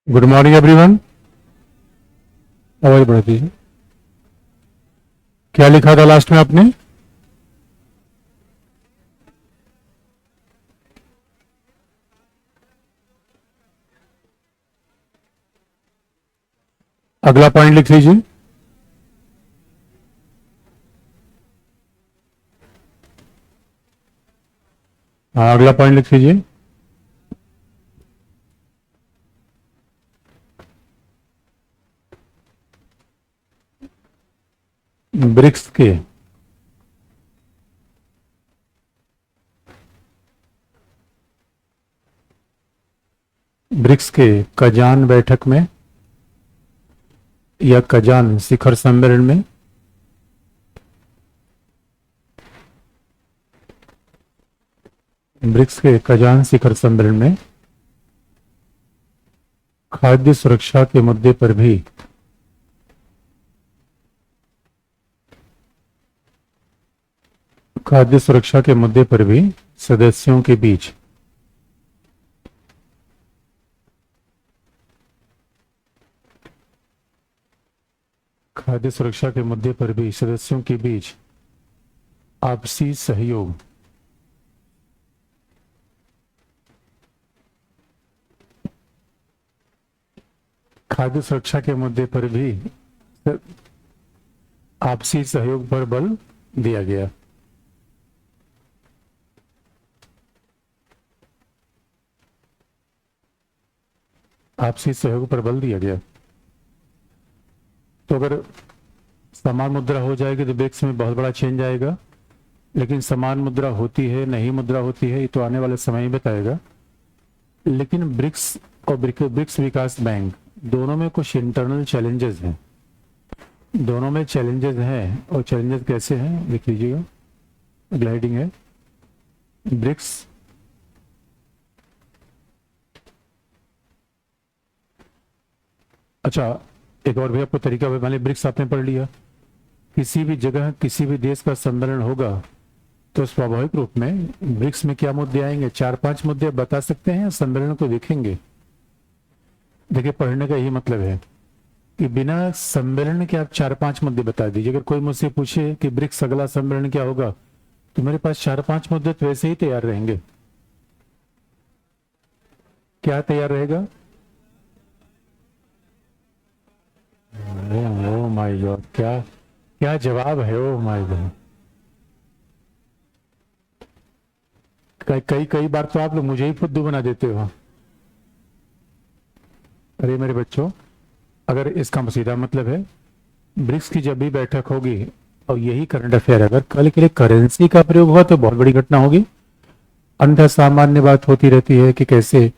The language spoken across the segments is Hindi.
Good morning everyone. आवाज बढ़ा दीजिए। क्या लिखा था लास्ट में आपने? अगला पॉइंट लिख लीजिए। हाँ, अगला पॉइंट लिख लीजिए। ब्रिक्स के ब्रिक्स के कजान बैठक में या कजान शिखर सम्मेलन में ब्रिक्स के कजान शिखर सम्मेलन में खाद्य सुरक्षा के मुद्दे पर भी सदस्यों के बीच खाद्य सुरक्षा के मुद्दे पर भी सदस्यों के बीच आपसी सहयोग खाद्य सुरक्षा के मुद्दे पर भी आपसी सहयोग पर बल दिया गया। आपसी सहयोग पर बल दिया गया। तो अगर समान मुद्रा हो जाएगी तो ब्रिक्स में बहुत बड़ा चेंज आएगा, लेकिन समान मुद्रा होती है नहीं मुद्रा होती है ये तो आने वाले समय ही बताएगा। लेकिन ब्रिक्स और ब्रिक्स विकास बैंक दोनों में कुछ इंटरनल चैलेंजेस हैं। दोनों में चैलेंजेस हैं और चैलेंजेस कैसे हैं लिख लीजिएगा। अगला हेडिंग है ब्रिक्स अच्छा, एक और भी आपको तरीका मान लीजिए ब्रिक्स आपने पढ़ लिया। किसी भी जगह किसी भी देश का सम्मेलन होगा तो स्वाभाविक रूप में ब्रिक्स में क्या मुद्दे आएंगे? 4-5 मुद्दे बता सकते हैं, सम्मेलन को देखेंगे। देखिए, पढ़ने का यही मतलब है कि बिना सम्मेलन के आप 4-5 मुद्दे बता दीजिए। अगर कोई मुझसे पूछे कि ब्रिक्स अगला सम्मेलन क्या होगा तो मेरे पास 4-5 मुद्दे तो वैसे ही तैयार रहेंगे। क्या तैयार रहेगा? ओ माय गॉड, क्या क्या जवाब है! ओ माय गॉड, कई कई कई बार तो आप लोग मुझे ही फुद्दू बना देते हो। अरे मेरे बच्चों, अगर इसका सीधा मतलब है ब्रिक्स की जब भी बैठक होगी और यही करंट अफेयर अगर कल के लिए करेंसी का प्रयोग हुआ तो बहुत बड़ी घटना होगी। अन्यथा सामान्य बात होती रहती है कि कैसे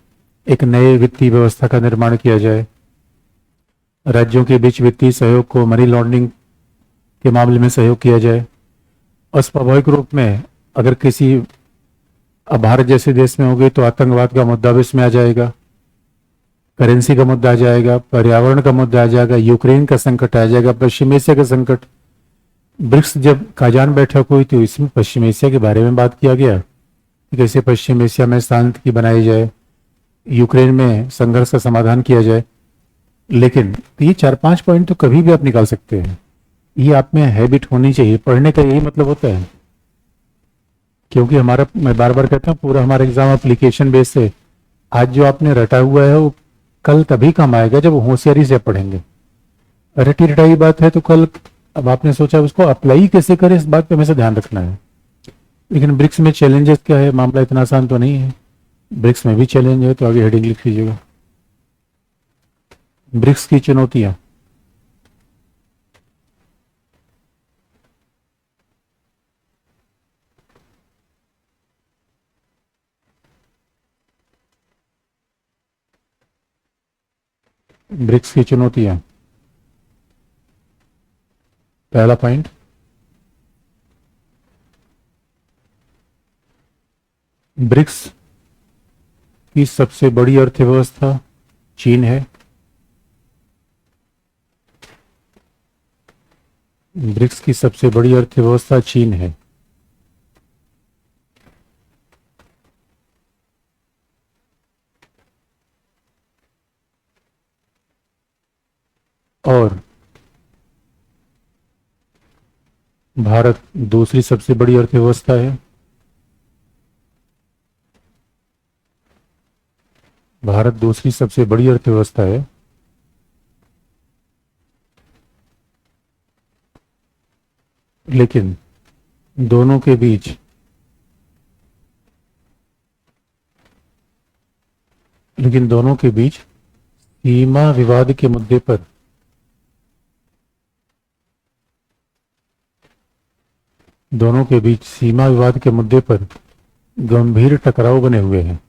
एक नए वित्तीय व्यवस्था का निर्माण किया जाए, राज्यों के बीच वित्तीय सहयोग को मनी लॉन्ड्रिंग के मामले में सहयोग किया जाए। और स्वाभाविक रूप में अगर किसी भारत जैसे देश में होगी तो आतंकवाद का मुद्दा भी इसमें आ जाएगा, करेंसी का मुद्दा आ जाएगा, पर्यावरण का मुद्दा आ जाएगा, यूक्रेन का संकट आ जाएगा, पश्चिम एशिया का संकट। ब्रिक्स जब काजान बैठक हुई तो इसमें पश्चिम एशिया के बारे में बात किया गया कि कैसे पश्चिम एशिया में शांति बनाई जाए, यूक्रेन में संघर्ष का समाधान किया जाए। लेकिन ये 4-5 पॉइंट तो कभी भी आप निकाल सकते हैं। ये आप में हैबिट होनी चाहिए, पढ़ने का यही मतलब होता है। क्योंकि हमारा, मैं बार बार कहता हूँ, पूरा हमारा एग्जाम एप्लीकेशन बेस है। आज जो आपने रटा हुआ है वो कल तभी काम आएगा जब होशियारी से पढ़ेंगे। रटी रटाई बात है तो कल, अब आपने सोचा उसको अप्लाई कैसे करें इस बात पे हमेशा ध्यान रखना है। लेकिन ब्रिक्स में चैलेंजेस क्या है? मामला इतना आसान तो नहीं है। ब्रिक्स में भी चैलेंज है, तो आगे हेडिंग लिख लीजिएगा, ब्रिक्स की चुनौतियां। ब्रिक्स की चुनौतियां, पहला पॉइंट, ब्रिक्स की सबसे बड़ी अर्थव्यवस्था चीन है। ब्रिक्स की सबसे बड़ी अर्थव्यवस्था चीन है। और भारत दूसरी सबसे बड़ी अर्थव्यवस्था है। भारत दूसरी सबसे बड़ी अर्थव्यवस्था है। लेकिन दोनों के बीच सीमा विवाद के मुद्दे पर गंभीर टकराव बने हुए हैं।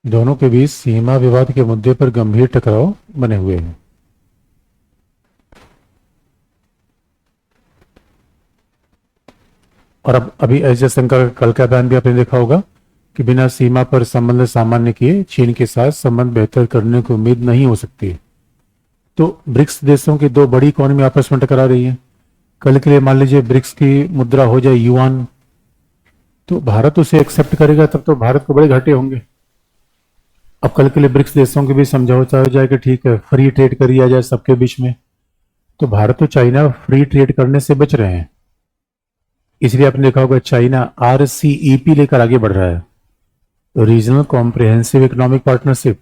दोनों के बीच सीमा विवाद के मुद्दे पर गंभीर टकराव बने हुए हैं। और अब अभी एस जयशंकर का कल का बयान भी आपने देखा होगा कि बिना सीमा पर संबंध सामान्य किए चीन के साथ संबंध बेहतर करने की उम्मीद नहीं हो सकती। तो ब्रिक्स देशों की दो बड़ी इकोनॉमी आपस में टकरा रही है। कल के लिए मान लीजिए ब्रिक्स की मुद्रा हो जाए युआन, तो भारत उसे एक्सेप्ट करेगा, तब तो भारत को बड़े घाटे होंगे। अब कल के लिए ब्रिक्स देशों के बीच समझौता हो जाए कि ठीक है फ्री ट्रेड करिए जाए सबके बीच में, तो भारत तो चाइना फ्री ट्रेड करने से बच रहे हैं। इसलिए आपने देखा होगा चाइना RCEP लेकर आगे बढ़ रहा है, regional comprehensive economic partnership.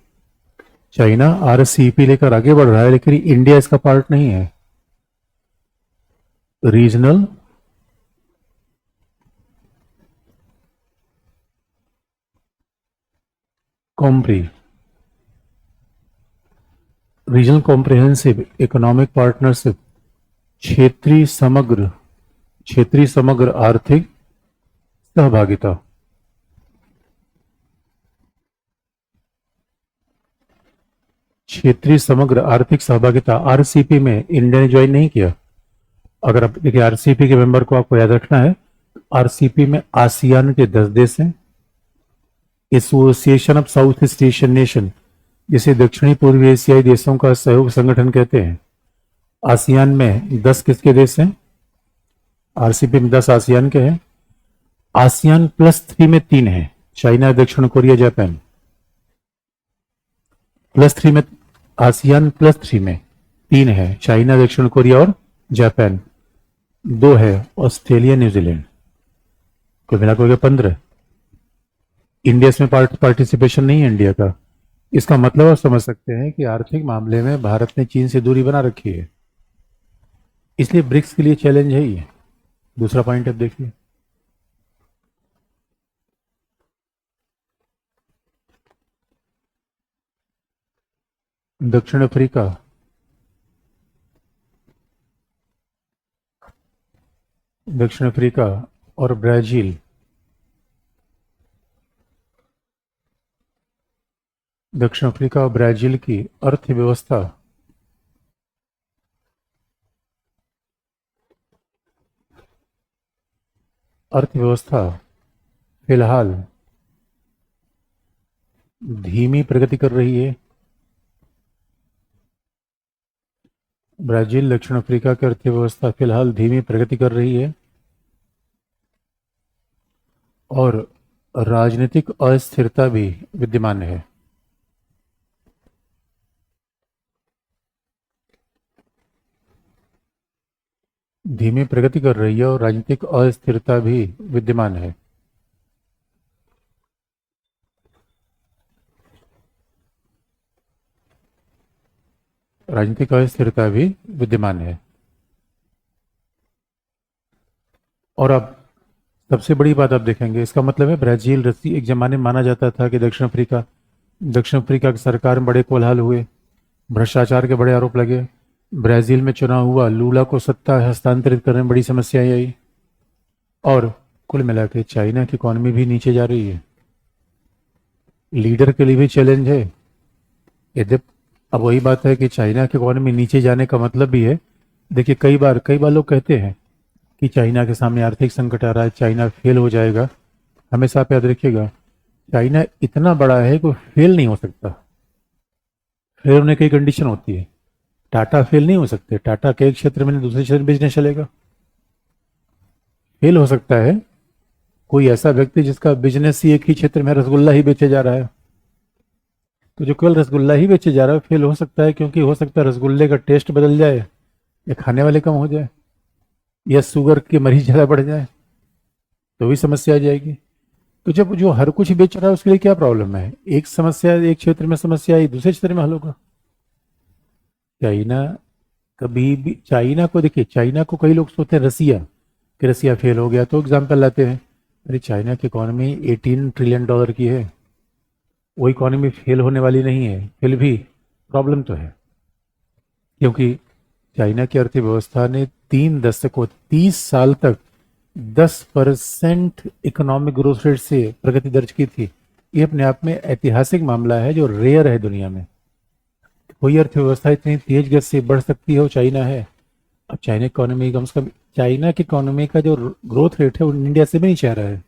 China RCEP लेकर आगे बढ़ रहा है, लेकिन इंडिया इसका पार्ट नहीं है। रीजनल कॉम्प्रिहेंसिव इकोनॉमिक पार्टनरशिप, क्षेत्रीय समग्र आर्थिक सहभागिता। क्षेत्रीय समग्र आर्थिक सहभागिता RCEP में इंडिया ने ज्वाइन नहीं किया। अगर आप देखिए RCEP के मेंबर को आपको याद रखना है, RCEP में आसियान के 10 देश हैं, association of south east Asian nation, जिसे दक्षिणी पूर्वी एशियाई देशों का सहयोग संगठन कहते हैं। आसियान में 10 किसके देश हैं? RCEP में 10 आसियान के हैं। आसियान +3 में 3 है, चाइना, दक्षिण कोरिया, जापान। आसियान +3 में 3 है, चाइना, दक्षिण कोरिया और जापान। 2 है ऑस्ट्रेलिया, न्यूजीलैंड। कुल मिलाकर 15। इंडिया इसमें पार्टिसिपेशन नहीं है इंडिया का। इसका मतलब आप समझ सकते हैं कि आर्थिक मामले में भारत ने चीन से दूरी बना रखी है, इसलिए ब्रिक्स के लिए चैलेंज है ये। दूसरा पॉइंट अब देखिए, दक्षिण अफ्रीका और ब्राजील दक्षिण अफ्रीका और ब्राजील की अर्थव्यवस्था फिलहाल धीमी प्रगति कर रही है। ब्राजील, दक्षिण अफ्रीका की अर्थव्यवस्था फिलहाल धीमी प्रगति कर रही है और राजनीतिक अस्थिरता भी विद्यमान है। धीमी प्रगति कर रही है और राजनीतिक अस्थिरता भी विद्यमान है। राजनीतिक अस्थिरता भी विद्यमान है। और अब सबसे बड़ी बात आप देखेंगे, इसका मतलब है ब्राजील, रस्सी एक जमाने में माना जाता था कि दक्षिण अफ्रीका की सरकार में बड़े कोलाहल हुए, भ्रष्टाचार के बड़े आरोप लगे, ब्राजील में चुनाव हुआ, लूला को सत्ता हस्तांतरित करने में बड़ी समस्याएं आई, और कुल मिलाकर चाइना की इकॉनमी भी नीचे जा रही है। लीडर के लिए भी चैलेंज है। यदि अब वही बात है कि चाइना की इकॉनमी नीचे जाने का मतलब भी है, देखिए कई बार लोग कहते हैं कि चाइना के सामने आर्थिक संकट आ रहा है, चाइना फेल हो जाएगा। हमेशा आप याद रखिएगा, चाइना इतना बड़ा है कि फेल नहीं हो सकता। फेल होने की कंडीशन होती है। टाटा फेल नहीं हो सकते, टाटा के एक क्षेत्र में दूसरे क्षेत्र में बिजनेस चलेगा। फेल हो सकता है कोई ऐसा व्यक्ति जिसका बिजनेस ही एक ही क्षेत्र में रसगुल्ला ही बेचे जा रहा है, तो जो केवल रसगुल्ला ही बेचे जा रहा है फेल हो सकता है, क्योंकि हो सकता है रसगुल्ले का टेस्ट बदल जाए, या खाने वाले कम हो जाए, या शुगर के मरीज ज़्यादा बढ़ जाए, तो भी समस्या आ जाएगी। तो जब जो हर कुछ बेच रहा है उसके लिए क्या प्रॉब्लम है? एक समस्या एक क्षेत्र में समस्या आई, दूसरे क्षेत्र में हल होगा। चाइना, कभी भी चाइना को देखिए, चाइना को कई लोग सोचते हैं रसिया, कि रसिया फेल हो गया तो एग्जाम्पल लाते हैं। अरे चाइना की इकोनॉमी 18 ट्रिलियन डॉलर की है, वो इकोनॉमी फेल होने वाली नहीं है, फिर भी प्रॉब्लम तो है, क्योंकि चाइना की अर्थव्यवस्था ने 3 दशकों 30 साल तक 10% इकोनॉमिक ग्रोथ रेट से प्रगति दर्ज की थी। ये अपने आप में ऐतिहासिक मामला है जो रेयर है दुनिया में। कोई अर्थव्यवस्था इतनी तेज गति से बढ़ सकती है वो चाइना है। अब चाइना इकोनॉमी कम से कम, चाइना की इकोनॉमी का जो ग्रोथ रेट है वो इंडिया से भी नहीं चाह रहा है।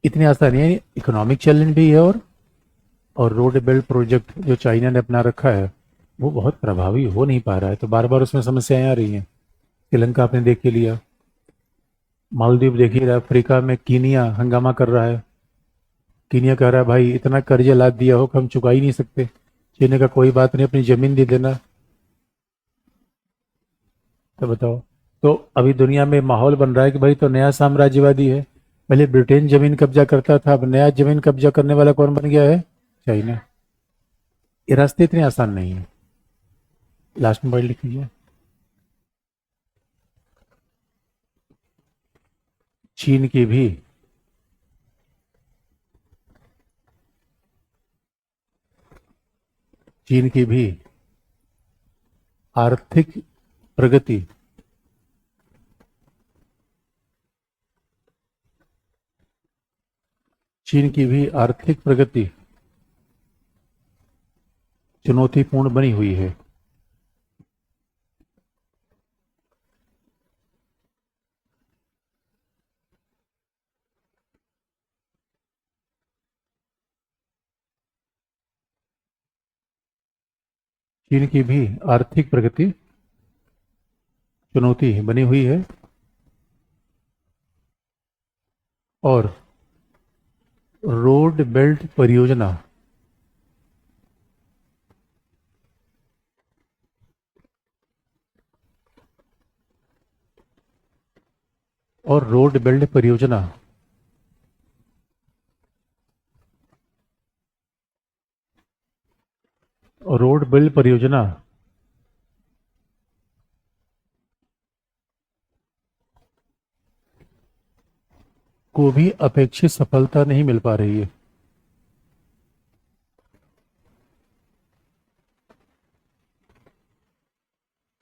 इतनी आसानी है, इकोनॉमिक चैलेंज भी है, और रोड बेल्ट प्रोजेक्ट जो चाइना ने अपना रखा है वो बहुत प्रभावी हो नहीं पा रहा है, तो बार बार उसमें समस्याएं आ रही हैं। श्रीलंका आपने देख ही लिया, मालदीव देख ही रहा, अफ्रीका में कीनिया हंगामा कर रहा है। कीनिया कह रहा है भाई इतना कर्जा लाद दिया हो कि हम चुका ही नहीं सकते। चीन का कोई बात नहीं, अपनी जमीन दे देना। तो बताओ, तो अभी दुनिया में माहौल बन रहा है कि भाई तो नया साम्राज्यवादी है। पहले ब्रिटेन जमीन कब्जा करता था, अब नया जमीन कब्जा करने वाला कौन बन गया है? चाइना। ये रास्ते इतने आसान नहीं है। लास्ट में पढ़ लिख लीजिए। चीन की भी चीन की भी आर्थिक प्रगति चीन की भी आर्थिक प्रगति चुनौतीपूर्ण बनी हुई है। चीन की भी आर्थिक प्रगति चुनौती बनी हुई है, और रोड बेल्ट परियोजना और रोड बेल्ट परियोजना रोड बेल्ट परियोजना को भी अपेक्षित सफलता नहीं मिल पा रही है।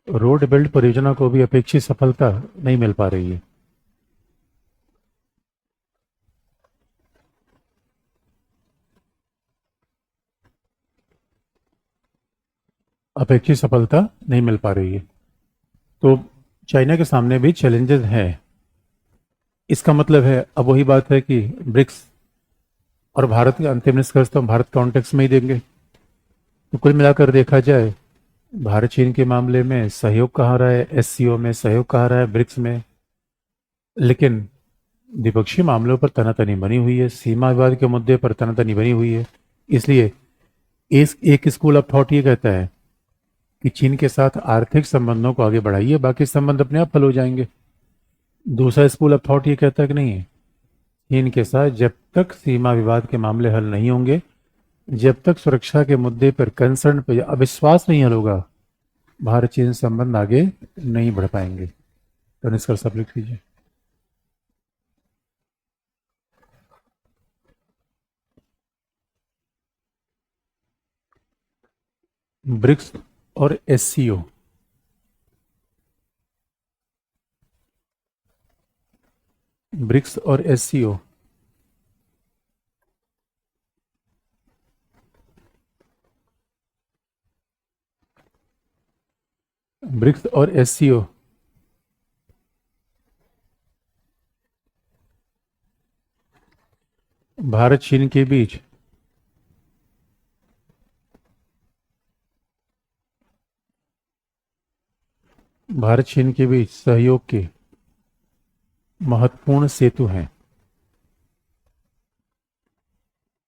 रोड बेल्ट परियोजना को भी अपेक्षित सफलता नहीं मिल पा रही है। अपेक्षित सफलता नहीं मिल पा रही है। तो चाइना के सामने भी चैलेंजेस हैं। इसका मतलब है, अब वही बात है कि ब्रिक्स और भारत का अंतिम निष्कर्ष तो हम भारत कॉन्टेक्स्ट में ही देंगे। तो कुल मिलाकर देखा जाए, भारत चीन के मामले में सहयोग कहाँ रहा है, एससीओ में सहयोग कहाँ रहा है, ब्रिक्स में, लेकिन द्विपक्षीय मामलों पर तनातनी बनी हुई है, सीमा विवाद के मुद्दे पर तनातनी बनी हुई है। इसलिए इस एक स्कूल ऑफ थॉट ये कहता है कि चीन के साथ आर्थिक संबंधों को आगे बढ़ाइए, बाकी संबंध अपने आप हल हो जाएंगे। दूसरा स्कूल ऑफ थॉट ये कहता है कि नहीं, चीन के साथ जब तक सीमा विवाद के मामले हल नहीं होंगे, जब तक सुरक्षा के मुद्दे पर कंसर्न पर अविश्वास नहीं हल होगा, भारत चीन संबंध आगे नहीं बढ़ पाएंगे। तो निष्कर्ष आप लिख लीजिए। ब्रिक्स और एससीओ, ब्रिक्स और एससीओ ब्रिक्स और एससीओ भारत चीन के बीच सहयोग के महत्वपूर्ण सेतु हैं।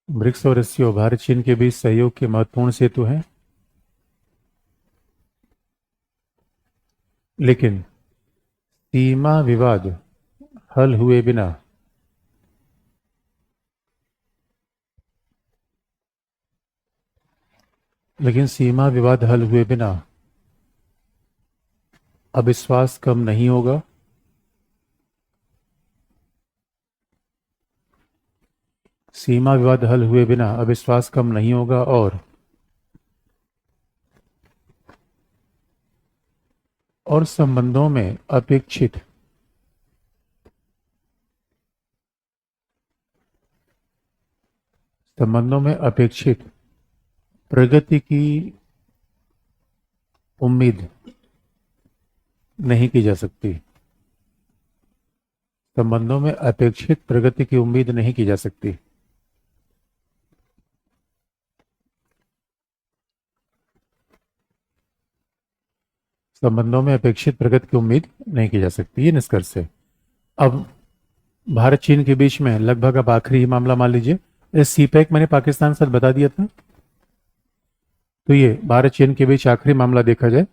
ब्रिक्स और एससीओ भारत चीन के बीच सहयोग के महत्वपूर्ण सेतु हैं, लेकिन सीमा विवाद हल हुए बिना अविश्वास कम नहीं होगा। सीमा विवाद हल हुए बिना अविश्वास कम नहीं होगा और संबंधों में अपेक्षित प्रगति की उम्मीद नहीं की जा सकती। संबंधों में अपेक्षित प्रगति की उम्मीद नहीं की जा सकती। संबंधों में अपेक्षित प्रगति की उम्मीद नहीं की जा सकती, ये निष्कर्ष है। अब भारत चीन के बीच में लगभग अब आखिरी ही मामला मान लीजिए, सीपैक मैंने पाकिस्तान के साथ बता दिया था, तो ये भारत चीन के बीच आखिरी मामला देखा जाए।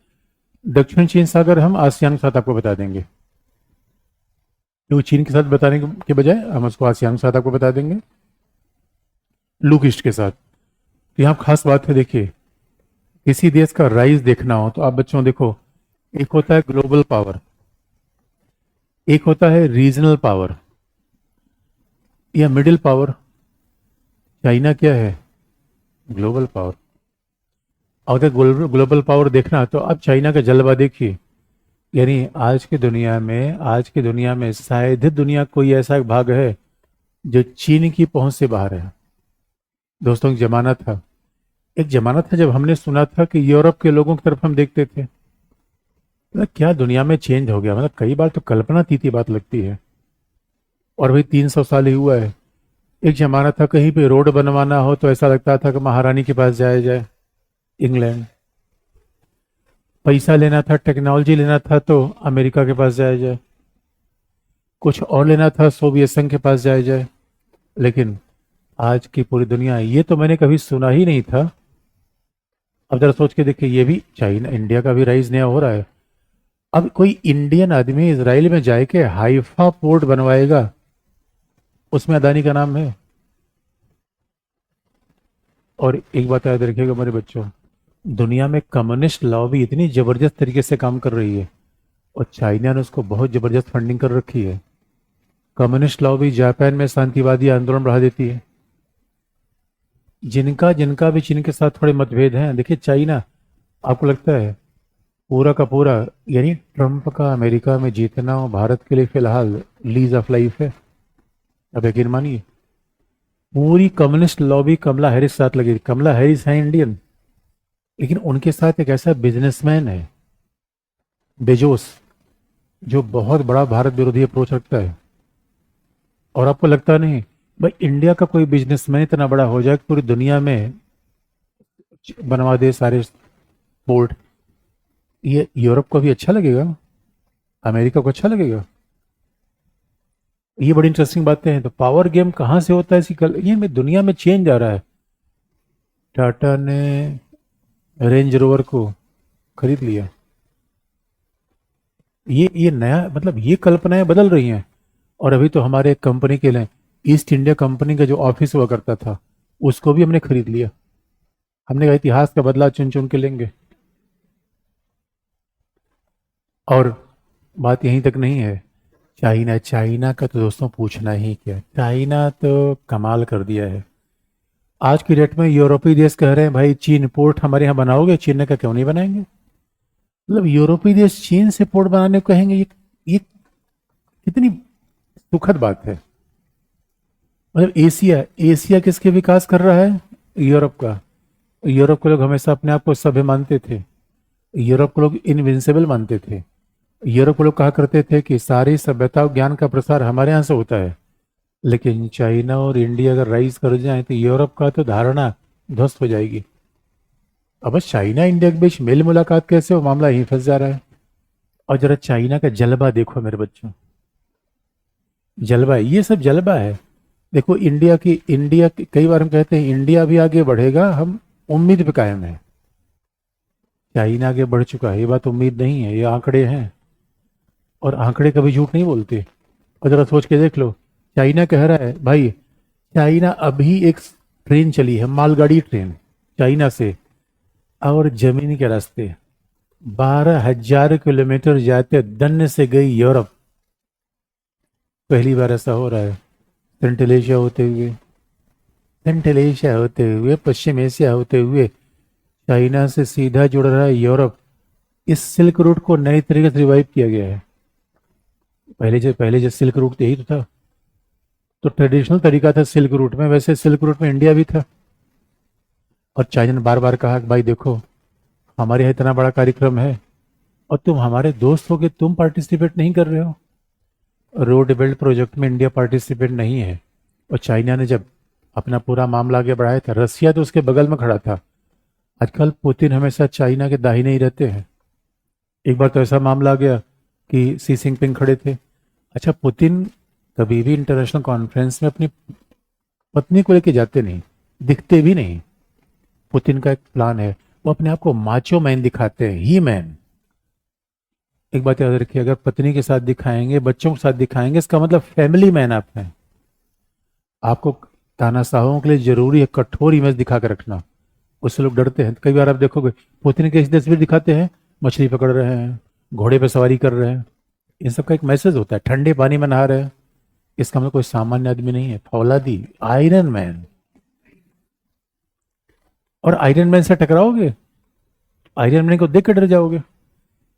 दक्षिण चीन सागर हम आसियान के साथ आपको बता देंगे, तो चीन के साथ बताने के बजाय हम उसको आसियान के साथ आपको बता देंगे, लुक ईस्ट के साथ। तो यहाँ खास बात है, देखिए किसी देश का राइज देखना हो तो आप बच्चों देखो, एक होता है ग्लोबल पावर, एक होता है रीजनल पावर या मिडिल पावर। चाइना क्या है? Global power. अगर ग्लोबल पावर देखना तो अब चाइना का जलवा देखिए, यानी आज की दुनिया में शायद ही दुनिया कोई ऐसा भाग है जो चीन की पहुंच से बाहर है। दोस्तों एक जमाना था जब हमने सुना था कि यूरोप के लोगों की तरफ हम देखते थे। मतलब क्या दुनिया में चेंज हो गया, मतलब कई बार तो कल्पनातीत बात लगती है। और भाई 300 साल ही हुआ है। एक जमाना था कहीं पे रोड बनवाना हो तो ऐसा लगता था कि महारानी के पास जाया जाए, इंग्लैंड। पैसा लेना था, टेक्नोलॉजी लेना था तो अमेरिका के पास जाया जाए, कुछ और लेना था सोवियत संघ के पास जाया जाए। लेकिन आज की पूरी दुनिया, ये तो मैंने कभी सुना ही नहीं था। अब जरा सोच के देखिए, ये भी चाइना इंडिया का भी राइज नया हो रहा है। अब कोई इंडियन आदमी इजराइल में जाए के हाइफा पोर्ट बनवाएगा, उसमें अदानी का नाम है। और एक बात याद रखिएगा मेरे बच्चों, दुनिया में कम्युनिस्ट लॉबी इतनी जबरदस्त तरीके से काम कर रही है और चाइना ने उसको बहुत जबरदस्त फंडिंग कर रखी है। कम्युनिस्ट लॉबी जापान में शांतिवादी आंदोलन बढ़ा देती है। जिनका जिनका भी चीन के साथ थोड़े मतभेद हैं, देखिए चाइना, आपको लगता है पूरा का पूरा, यानी ट्रंप का अमेरिका में जीतना भारत के लिए फिलहाल लीज ऑफ लाइफ है। अब यकीन मानिए, पूरी कम्युनिस्ट लॉबी कमला हैरिस साथ लगी। कमला हैरिस है इंडियन, लेकिन उनके साथ एक ऐसा बिजनेसमैन है बेजोस, जो बहुत बड़ा भारत विरोधी अप्रोच रखता है। और आपको लगता नहीं भाई इंडिया का कोई बिजनेसमैन इतना बड़ा हो जाए कि पूरी दुनिया में बनवा दे सारे पोर्ट, ये यूरोप को भी अच्छा लगेगा, अमेरिका को अच्छा लगेगा? ये बड़ी इंटरेस्टिंग बातें हैं। तो पावर गेम कहाँ से होता है इसकी ये में दुनिया में चेंज आ रहा है। टाटा ने रेंज रोवर को खरीद लिया। ये नया, मतलब ये कल्पनाएं बदल रही हैं। और अभी तो हमारे कंपनी के लिए ईस्ट इंडिया कंपनी का जो ऑफिस हुआ करता था, उसको भी हमने खरीद लिया। हमने कहा इतिहास का बदला चुन चुन के लेंगे। और बात यहीं तक नहीं है। चाइना का तो दोस्तों पूछना ही क्या, चाइना तो कमाल कर दिया है। आज की डेट में यूरोपीय देश कह रहे हैं भाई चीन पोर्ट हमारे यहाँ बनाओगे, चीन ने कहा क्यों नहीं बनाएंगे। मतलब यूरोपीय देश चीन से पोर्ट बनाने को कहेंगे, ये कितनी सुखद बात है। मतलब एशिया किसके विकास कर रहा है? यूरोप का। यूरोप के लोग हमेशा अपने आप को सभ्य मानते थे, यूरोप के लोग इनविंसिबल मानते थे। यूरोप के लोग कहा करते थे कि सारी सभ्यता और ज्ञान का प्रसार हमारे यहाँ से होता है। लेकिन चाइना और इंडिया अगर राइज कर जाए तो यूरोप का तो धारणा ध्वस्त हो जाएगी। अब बस चाइना इंडिया के बीच मेल मुलाकात कैसे हो, मामला यहीं फंस जा रहा है। और जरा चाइना का जलवा देखो मेरे बच्चों, जलवा है, ये सब जलवा है। देखो कई बार हम कहते हैं इंडिया भी आगे बढ़ेगा, हम उम्मीद पे कायम है। चाइना आगे बढ़ चुका है, ये बात उम्मीद नहीं है, ये आंकड़े हैं, और आंकड़े कभी झूठ नहीं बोलते। और जरा सोच के देख लो, चाइना कह रहा है भाई, चाइना अभी एक ट्रेन चली है, मालगाड़ी ट्रेन, चाइना से और जमीन के रास्ते 12,000 किलोमीटर जाते दन्न से गई यूरोप। पहली बार ऐसा हो रहा है। सेंट्रल एशिया होते हुए पश्चिम एशिया होते हुए चाइना से सीधा जुड़ रहा है यूरोप। इस सिल्क रूट को नई तरीके से रिवाइव किया गया है। पहले जो सिल्क रूट यही तो था, तो ट्रेडिशनल तरीका था सिल्क रूट में, वैसे सिल्क रूट में इंडिया भी था। और चाइना ने बार बार कहा कि भाई देखो, हमारे यहाँ इतना बड़ा कार्यक्रम है और तुम हमारे दोस्त हो के तुम पार्टिसिपेट नहीं कर रहे हो। रोड बेल्ट प्रोजेक्ट में इंडिया पार्टिसिपेट नहीं है। और चाइना ने जब अपना पूरा मामला आगे बढ़ाया था, रसिया तो उसके बगल में खड़ा था। आजकल पुतिन हमेशा चाइना के दाहिने ही रहते हैं। एक बार तो ऐसा मामला आ गया कि सी जिनपिंग खड़े थे। अच्छा, पुतिन कभी भी इंटरनेशनल कॉन्फ्रेंस में अपनी पत्नी को लेके जाते नहीं, दिखते भी नहीं। पुतिन का एक प्लान है, वो अपने आप को माचो मैन दिखाते हैं, ही मैन। एक बात याद रखिए, अगर पत्नी के साथ दिखाएंगे, बच्चों के साथ दिखाएंगे, इसका मतलब फैमिली मैन आप हैं। आपको तानाशाहों के लिए जरूरी है कठोर इमेज दिखा कर रखना, उससे लोग डरते हैं। कई बार आप देखोगे पुतिन की ऐसी तस्वीर दिखाते हैं, मछली पकड़ रहे हैं, घोड़े पे सवारी कर रहे हैं। इन सब का एक मैसेज होता है, ठंडे पानी में नहा रहे हैं। इसका मतलब कोई सामान्य आदमी नहीं है, फौलादी, आयरन मैन। और आयरन मैन से टकराओगे, आयरन मैन को देख कर डर जाओगे।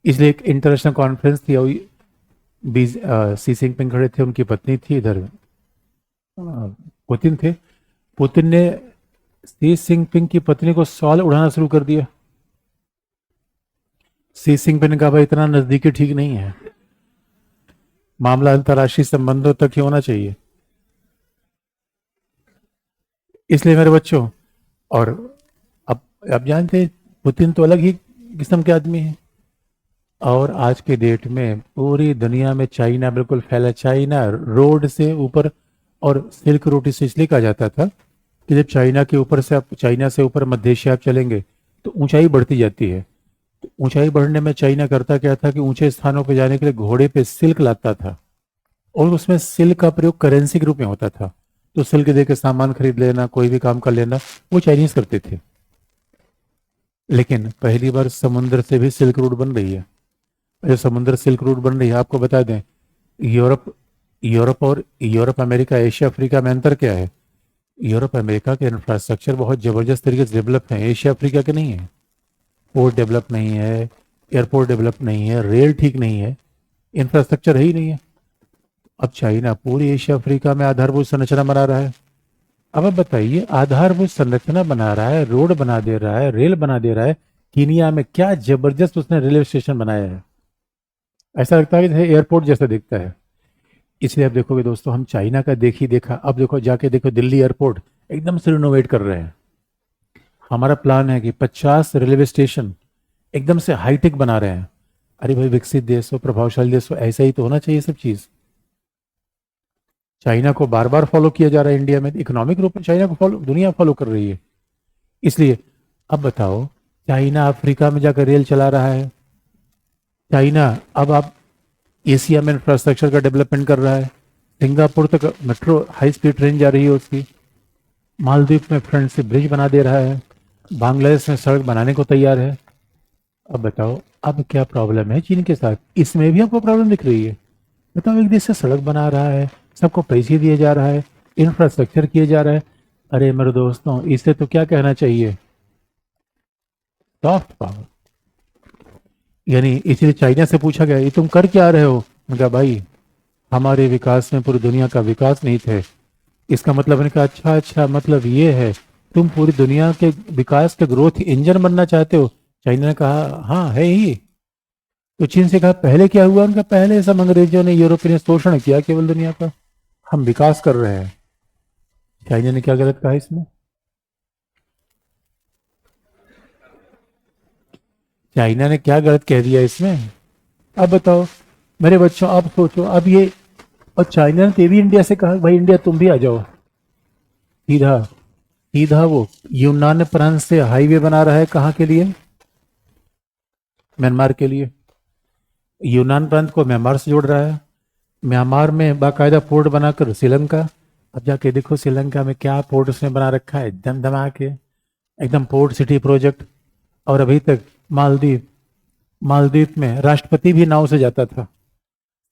इसलिए एक इंटरनेशनल कॉन्फ्रेंस थी, और सी जिनपिंग खड़े थे, उनकी पत्नी थी इधर, पुतिन थे। पुतिन ने सी जिनपिंग की पत्नी को सवाल उड़ाना शुरू कर दिया। सी जिनपिंग ने कहा भाई इतना नजदीकी ठीक नहीं है, मामला अंतर्राष्ट्रीय संबंधों तक ही होना चाहिए। इसलिए मेरे बच्चों, और अब आप जानते हैं पुतिन तो अलग ही किस्म के आदमी है। और आज के डेट में पूरी दुनिया में चाइना बिल्कुल फैला, चाइना रोड से ऊपर। और सिल्क रूट इसे इसलिए कहा जाता था कि जब चाइना से ऊपर मध्य एशिया आप चलेंगे तो ऊंचाई बढ़ती जाती है। तो ऊंचाई बढ़ने में चाइना करता क्या था कि ऊंचे स्थानों पर जाने के लिए घोड़े पे सिल्क लाता था, और उसमें सिल्क का प्रयोग करेंसी के रूप में होता था। तो सिल्क दे के सामान खरीद लेना, कोई भी काम कर लेना, वो चाइनीज करते थे। लेकिन पहली बार समुद्र से भी सिल्क रूट बन रही है। जो समुद्र सिल्क रूट बन रही है, आपको बता दें, Europe Europe America Asia Africa में अंतर क्या है। यूरोप अमेरिका के इंफ्रास्ट्रक्चर बहुत जबरदस्त तरीके से डेवलप है, एशिया अफ्रीका के नहीं है। पोर्ट डेवलप नहीं है, एयरपोर्ट डेवलप नहीं है, रेल ठीक नहीं है, इंफ्रास्ट्रक्चर है ही नहीं है। अब चाइना पूरी एशिया अफ्रीका में आधारभूत संरचना बना रहा है। अब आप बताइए, आधारभूत संरचना बना रहा है, रोड बना दे रहा है, रेल बना दे रहा है। कीनिया में क्या जबरदस्त उसने रेलवे स्टेशन बनाया है, ऐसा लगता है कि एयरपोर्ट जैसा दिखता है। इसलिए आप देखोगे दोस्तों, हम चाइना का देखा, अब देखो जाके देखो दिल्ली एयरपोर्ट एकदम से रिनोवेट कर रहे हैं। हमारा प्लान है कि 50 रेलवे स्टेशन एकदम से हाईटेक बना रहे हैं। अरे भाई, विकसित देश हो, प्रभावशाली देश हो, ऐसा ही तो होना चाहिए सब चीज। चाइना को बार बार फॉलो किया जा रहा है इंडिया में, इकोनॉमिक रूप में चाइना को दुनिया फॉलो कर रही है। इसलिए अब बताओ, चाइना अफ्रीका में जाकर रेल चला रहा है। चाइना अब आप एशिया में इंफ्रास्ट्रक्चर का डेवलपमेंट कर रहा है। सिंगापुर तक मेट्रो हाई स्पीड ट्रेन जा रही है उसकी। मालदीव में फ्रंट से ब्रिज बना दे रहा है। बांग्लादेश में सड़क बनाने को तैयार है। अब बताओ, अब क्या प्रॉब्लम है चीन के साथ? इसमें भी आपको प्रॉब्लम दिख रही है? बताओ, एक देश से सड़क बना रहा है, सबको पैसे दिए जा रहा है, इंफ्रास्ट्रक्चर किए जा रहा है। अरे मेरे दोस्तों, इसे तो क्या कहना चाहिए, सॉफ्ट पावर। यानी इसीलिए चाइना से पूछा गया, ये तुम कर क्या रहे हो? मैंने कहा भाई, हमारे विकास में पूरी दुनिया का विकास नहीं थे। इसका मतलब, मैंने कहा अच्छा, मतलब ये है तुम पूरी दुनिया के विकास के ग्रोथ इंजन बनना चाहते हो? चाइना ने कहा हाँ है ही। तो चीन से कहा पहले क्या हुआ? उनका पहले सब अंग्रेजों ने, यूरोपियन ने शोषण किया केवल दुनिया का, हम विकास कर रहे हैं। चाइना ने क्या गलत कहा इसमें? चाइना ने क्या गलत कह दिया इसमें? अब बताओ मेरे बच्चों, अब सोचो, अब ये और चाइना ने तो ये भी इंडिया से कहा भाई इंडिया तुम भी आ जाओ। सीधा सीधा वो यूनान प्रांत से हाईवे बना रहा है कहाँ के लिए? म्यांमार के लिए। यूनान प्रांत को म्यांमार से जोड़ रहा है। म्यांमार में बाकायदा पोर्ट बनाकर श्रीलंका। अब जाके देखो श्रीलंका में क्या पोर्ट उसने बना रखा है, एकदम दमा के, एकदम पोर्ट सिटी प्रोजेक्ट। और अभी तक मालदीव, मालदीव में राष्ट्रपति भी नाव से जाता था।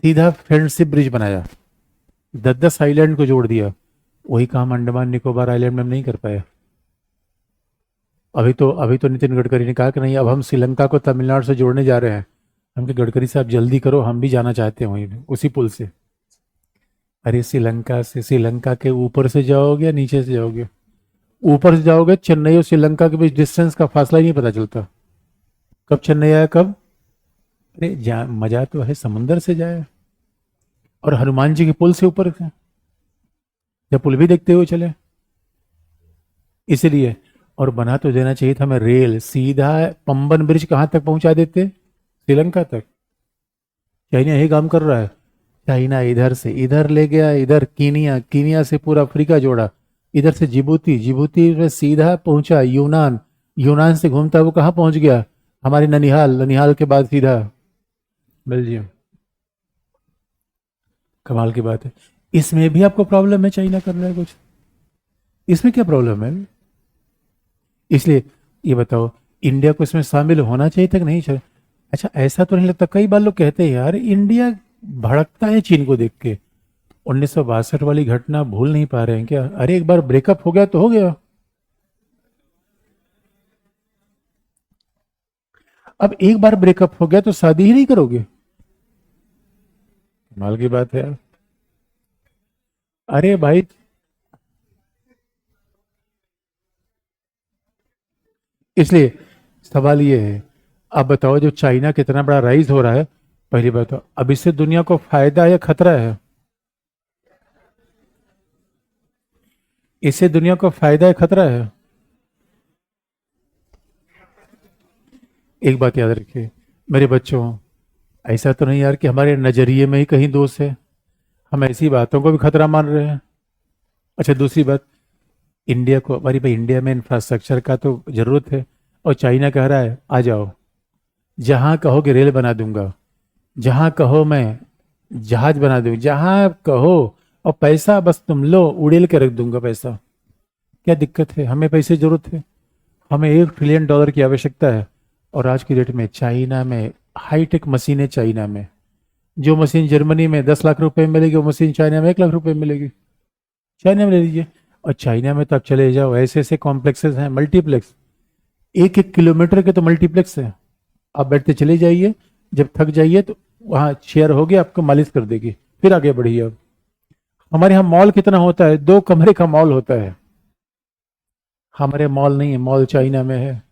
सीधा फ्रेंडशिप ब्रिज बनाया, 10-10 आइलैंड को जोड़ दिया। वही काम अंडमान निकोबार आइलैंड में हम नहीं कर पाए। अभी तो नितिन गडकरी ने कहा कि नहीं, अब हम श्रीलंका को तमिलनाडु से जोड़ने जा रहे हैं। हम कहे गडकरी साहब जल्दी करो, हम भी जाना चाहते हैं वहीं पे, उसी पुल से। अरे श्रीलंका के ऊपर से जाओगे या नीचे से जाओगे? ऊपर से जाओगे, चेन्नई और श्रीलंका के बीच डिस्टेंस का फासला ही नहीं पता चलता, कब चेन्नई आया कब। अरे मजा तो है समुंदर से जाए, और हनुमान जी के पुल से ऊपर से, जब पुल भी देखते हुए चले। इसलिए, और बना तो देना चाहिए था हमें रेल, सीधा पंबन ब्रिज कहाँ तक पहुंचा देते? श्रीलंका तक। चाइना यही काम कर रहा है। चाइना इधर से इधर ले गया, इधर कीनिया, कीनिया से पूरा अफ्रीका जोड़ा, इधर से जिबूती, जिबूती में सीधा पहुंचा यूनान, यूनान से घूमता वो कहाँ पहुंच गया? हमारे ननिहाल, ननिहाल के बाद सीधा बेल्जियम। कमाल की बात है। इसमें भी आपको प्रॉब्लम है, चाइना कर रहा है कुछ? इसमें क्या प्रॉब्लम है? इसलिए ये बताओ, इंडिया को इसमें शामिल होना चाहिए था कि नहीं चाहिए? अच्छा, ऐसा तो नहीं लगता, कई बार लोग कहते हैं यार इंडिया भड़कता है चीन को देख के। 1962 वाली घटना भूल नहीं पा रहे हैं क्या? अरे एक बार ब्रेकअप हो गया तो हो गया। अब एक बार ब्रेकअप हो गया तो शादी ही नहीं करोगे? कमाल की बात है यार। अरे भाई, इसलिए सवाल ये है, अब बताओ जो चाइना कितना बड़ा राइज हो रहा है, पहली बात तो अब इससे दुनिया को फायदा है या खतरा है? इससे दुनिया को फायदा है खतरा है? एक बात याद रखिए मेरे बच्चों, ऐसा तो नहीं यार कि हमारे नजरिए में ही कहीं दोष है, हम ऐसी बातों को भी खतरा मान रहे हैं। अच्छा दूसरी बात, इंडिया को, हमारी भाई इंडिया में इंफ्रास्ट्रक्चर का तो जरूरत है, और चाइना कह रहा है आ जाओ, जहां कहोगे रेल बना दूंगा, जहां कहो मैं जहाज बना दूंगा, जहां कहो, और पैसा बस तुम लो, उड़ेल के रख दूंगा पैसा। क्या दिक्कत है? हमें पैसे की जरूरत है, हमें $1 ट्रिलियन की आवश्यकता है। और आज की डेट में चाइना में हाईटेक मशीनें, चाइना में जो मशीन जर्मनी में 10 लाख रुपए में मिलेगी, वो मशीन चाइना में 1 लाख रुपए में मिलेगी। चाइना में ले लीजिए। और चाइना में तो आप चले जाओ, ऐसे ऐसे कॉम्प्लेक्सेस हैं, मल्टीप्लेक्स, 1-1 किलोमीटर के तो मल्टीप्लेक्स है। आप बैठते चले जाइए, जब थक जाइए तो वहाँ चेयर होगी, आपको मालिश कर देगी, फिर आगे बढ़िए। अब हमारे यहाँ मॉल कितना होता है? 2 कमरे का मॉल होता है। हमारे मॉल नहीं है, मॉल चाइना में है।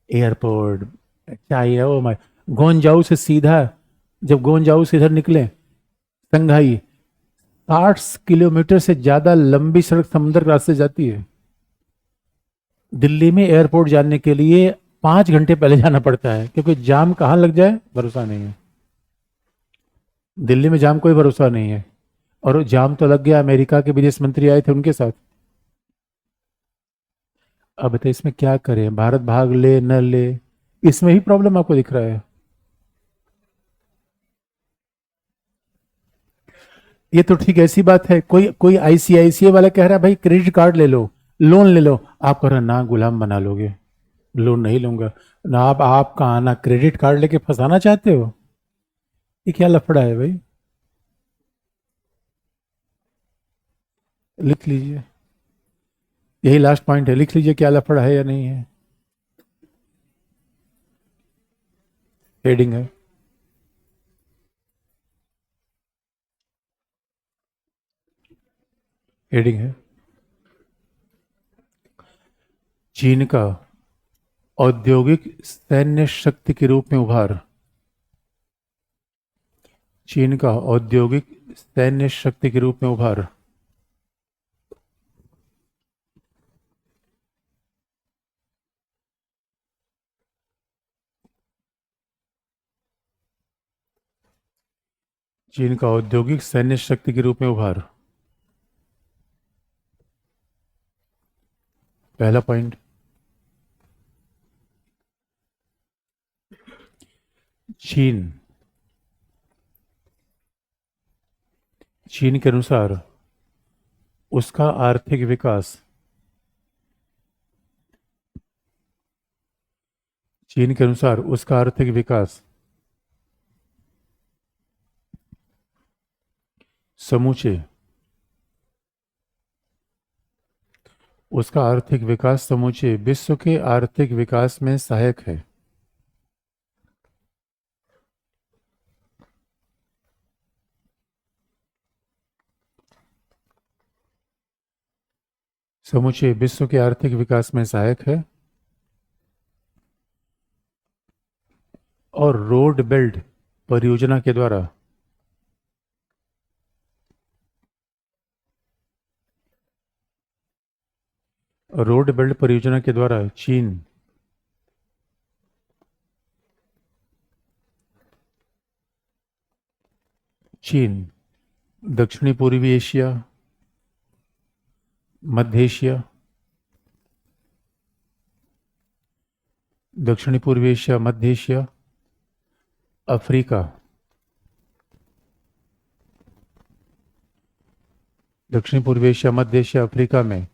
एयरपोर्ट चाइना, ओ माय, गोंजाऊ से सीधा, जब गोंजाऊ से इधर निकले, संघाई, 60 किलोमीटर से ज्यादा लंबी सड़क समुद्र के रास्ते जाती है। दिल्ली में एयरपोर्ट जाने के लिए 5 घंटे पहले जाना पड़ता है, क्योंकि जाम कहाँ लग जाए भरोसा नहीं है। दिल्ली में जाम कोई भरोसा नहीं है। और वो जाम तो लग गया, अमेरिका के विदेश मंत्री आए थे उनके साथ। अब बताइए इसमें क्या करें, भारत भाग ले न ले, इसमें ही प्रॉब्लम आपको दिख रहा है? ये तो ठीक है, ऐसी बात है, कोई कोई आईसीआईसीआई वाला कह रहा है भाई क्रेडिट कार्ड ले लो, लोन ले लो। आप कह रहे हैं, ना गुलाम बना लोगे, लोन नहीं लूंगा। ना आप कहाँ ना क्रेडिट कार्ड लेके फंसाना चाहते हो? ये क्या लफड़ा है भाई? लिख लीजिए, यही लास्ट पॉइंट है, लिख लीजिए क्या लफड़ा है या नहीं है। हेडिंग है। हेडिंग है, चीन का औद्योगिक सैन्य शक्ति के रूप में उभार। चीन का औद्योगिक सैन्य शक्ति के रूप में उभार। चीन का औद्योगिक सैन्य शक्ति के रूप में उभार। पहला पॉइंट, चीन चीन के अनुसार उसका आर्थिक विकास चीन के अनुसार उसका आर्थिक विकास समूचे उसका आर्थिक विकास समूचे विश्व के आर्थिक विकास में सहायक है। समूचे विश्व के आर्थिक विकास में सहायक है और रोड बेल्ट परियोजना के द्वारा चीन चीन दक्षिणी पूर्वी एशिया, मध्य एशिया, दक्षिणी पूर्वी एशिया, मध्य एशिया, अफ्रीका, दक्षिणी पूर्वी एशिया, मध्य एशिया, अफ्रीका में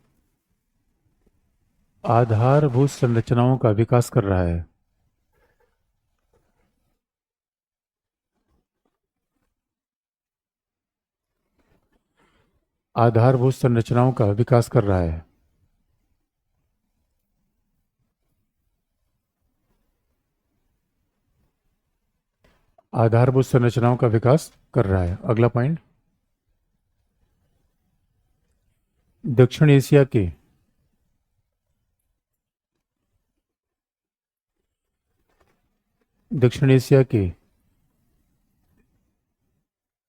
आधारभूत संरचनाओं का विकास कर रहा है। आधारभूत संरचनाओं का विकास कर रहा है। आधारभूत संरचनाओं का विकास कर रहा है। अगला पॉइंट, दक्षिण एशिया के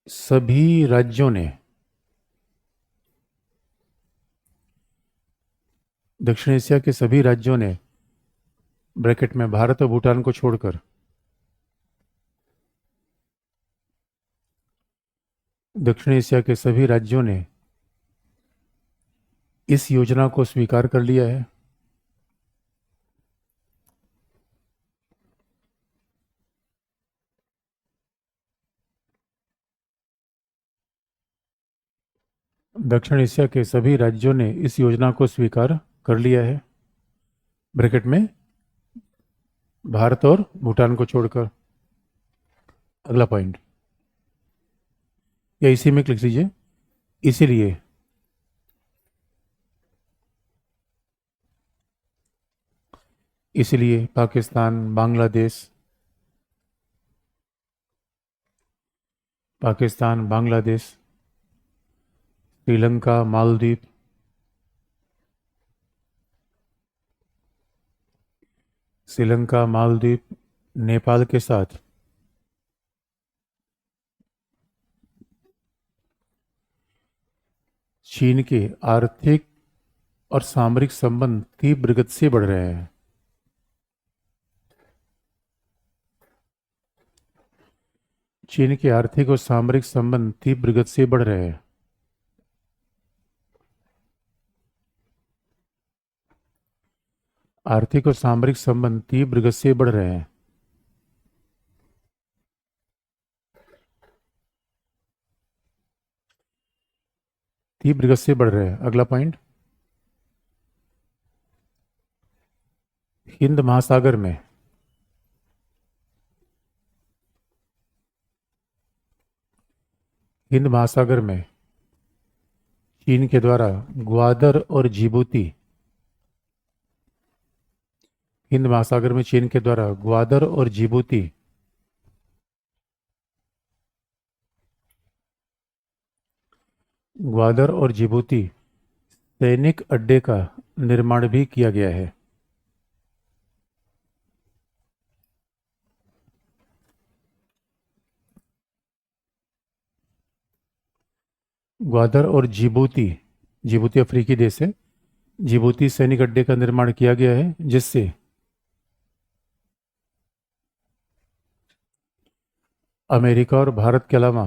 सभी राज्यों ने दक्षिण एशिया के सभी राज्यों ने ब्रैकेट में भारत और भूटान को छोड़कर दक्षिण एशिया के सभी राज्यों ने इस योजना को स्वीकार कर लिया है। दक्षिण एशिया के सभी राज्यों ने इस योजना को स्वीकार कर लिया है, ब्रैकेट में भारत और भूटान को छोड़कर। अगला पॉइंट, या इसी में क्लिक कीजिए। इसीलिए पाकिस्तान, बांग्लादेश, श्रीलंका, मालदीव, नेपाल के साथ चीन के आर्थिक और सामरिक संबंध तीव्र गति से बढ़ रहे हैं। चीन के आर्थिक और सामरिक संबंध तीव्र गति से बढ़ रहे हैं। आर्थिक और सामरिक संबंध तीव्र गति से बढ़ रहे हैं। तीव्र गति से बढ़ रहे हैं। अगला पॉइंट, हिंद महासागर में चीन के द्वारा ग्वादर और जिबूती हिंद महासागर में चीन के द्वारा ग्वादर और जिबूती सैनिक अड्डे का निर्माण भी किया गया है। ग्वादर और जिबूती अफ्रीकी देश है। जिबूती सैनिक अड्डे का निर्माण किया गया है, जिससे अमेरिका और भारत के अलावा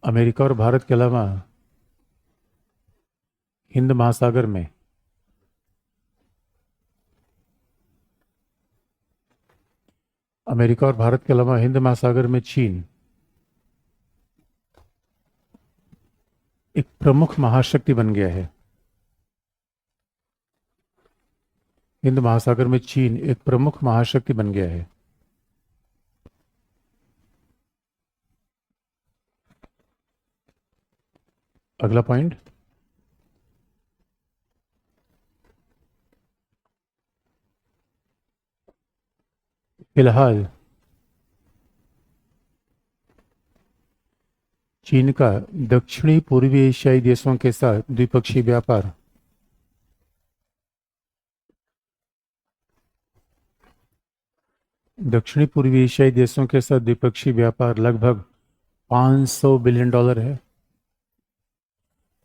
अमेरिका और भारत के अलावा हिंद महासागर में अमेरिका और भारत के अलावा हिंद महासागर में चीन एक प्रमुख महाशक्ति बन गया है। हिंद महासागर में चीन एक प्रमुख महाशक्ति बन गया है। अगला पॉइंट, फिलहाल चीन का दक्षिणी पूर्वी एशियाई देशों के साथ द्विपक्षीय व्यापार दक्षिणी पूर्वी एशियाई देशों के साथ द्विपक्षीय व्यापार लगभग $500 बिलियन है।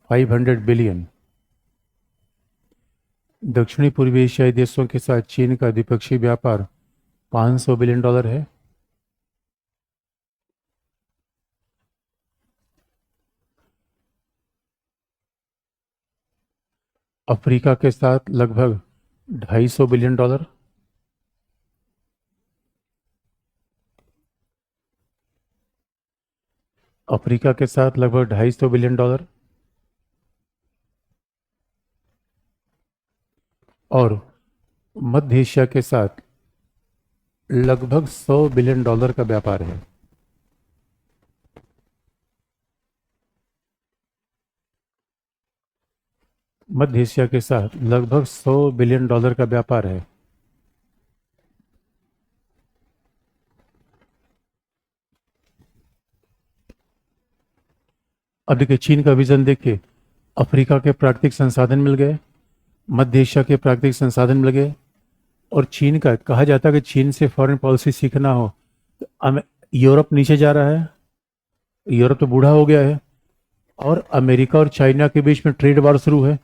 500 बिलियन। दक्षिणी पूर्वी एशियाई देशों के साथ चीन का द्विपक्षीय व्यापार $500 बिलियन है। अफ्रीका के साथ लगभग $250 बिलियन। अफ्रीका के साथ लगभग $250 बिलियन और मध्य एशिया के साथ लगभग $100 बिलियन का व्यापार है। मध्य एशिया के साथ लगभग $100 बिलियन का व्यापार है। अब देखिए चीन का विजन देखिए, अफ्रीका के प्राकृतिक संसाधन मिल गए, मध्य एशिया के प्राकृतिक संसाधन मिल गए, और चीन का कहा जाता है कि चीन से फॉरेन पॉलिसी सीखना हो तो यूरोप नीचे जा रहा है, यूरोप तो बूढ़ा हो गया है, और अमेरिका और चाइना के बीच में ट्रेड वार शुरू है।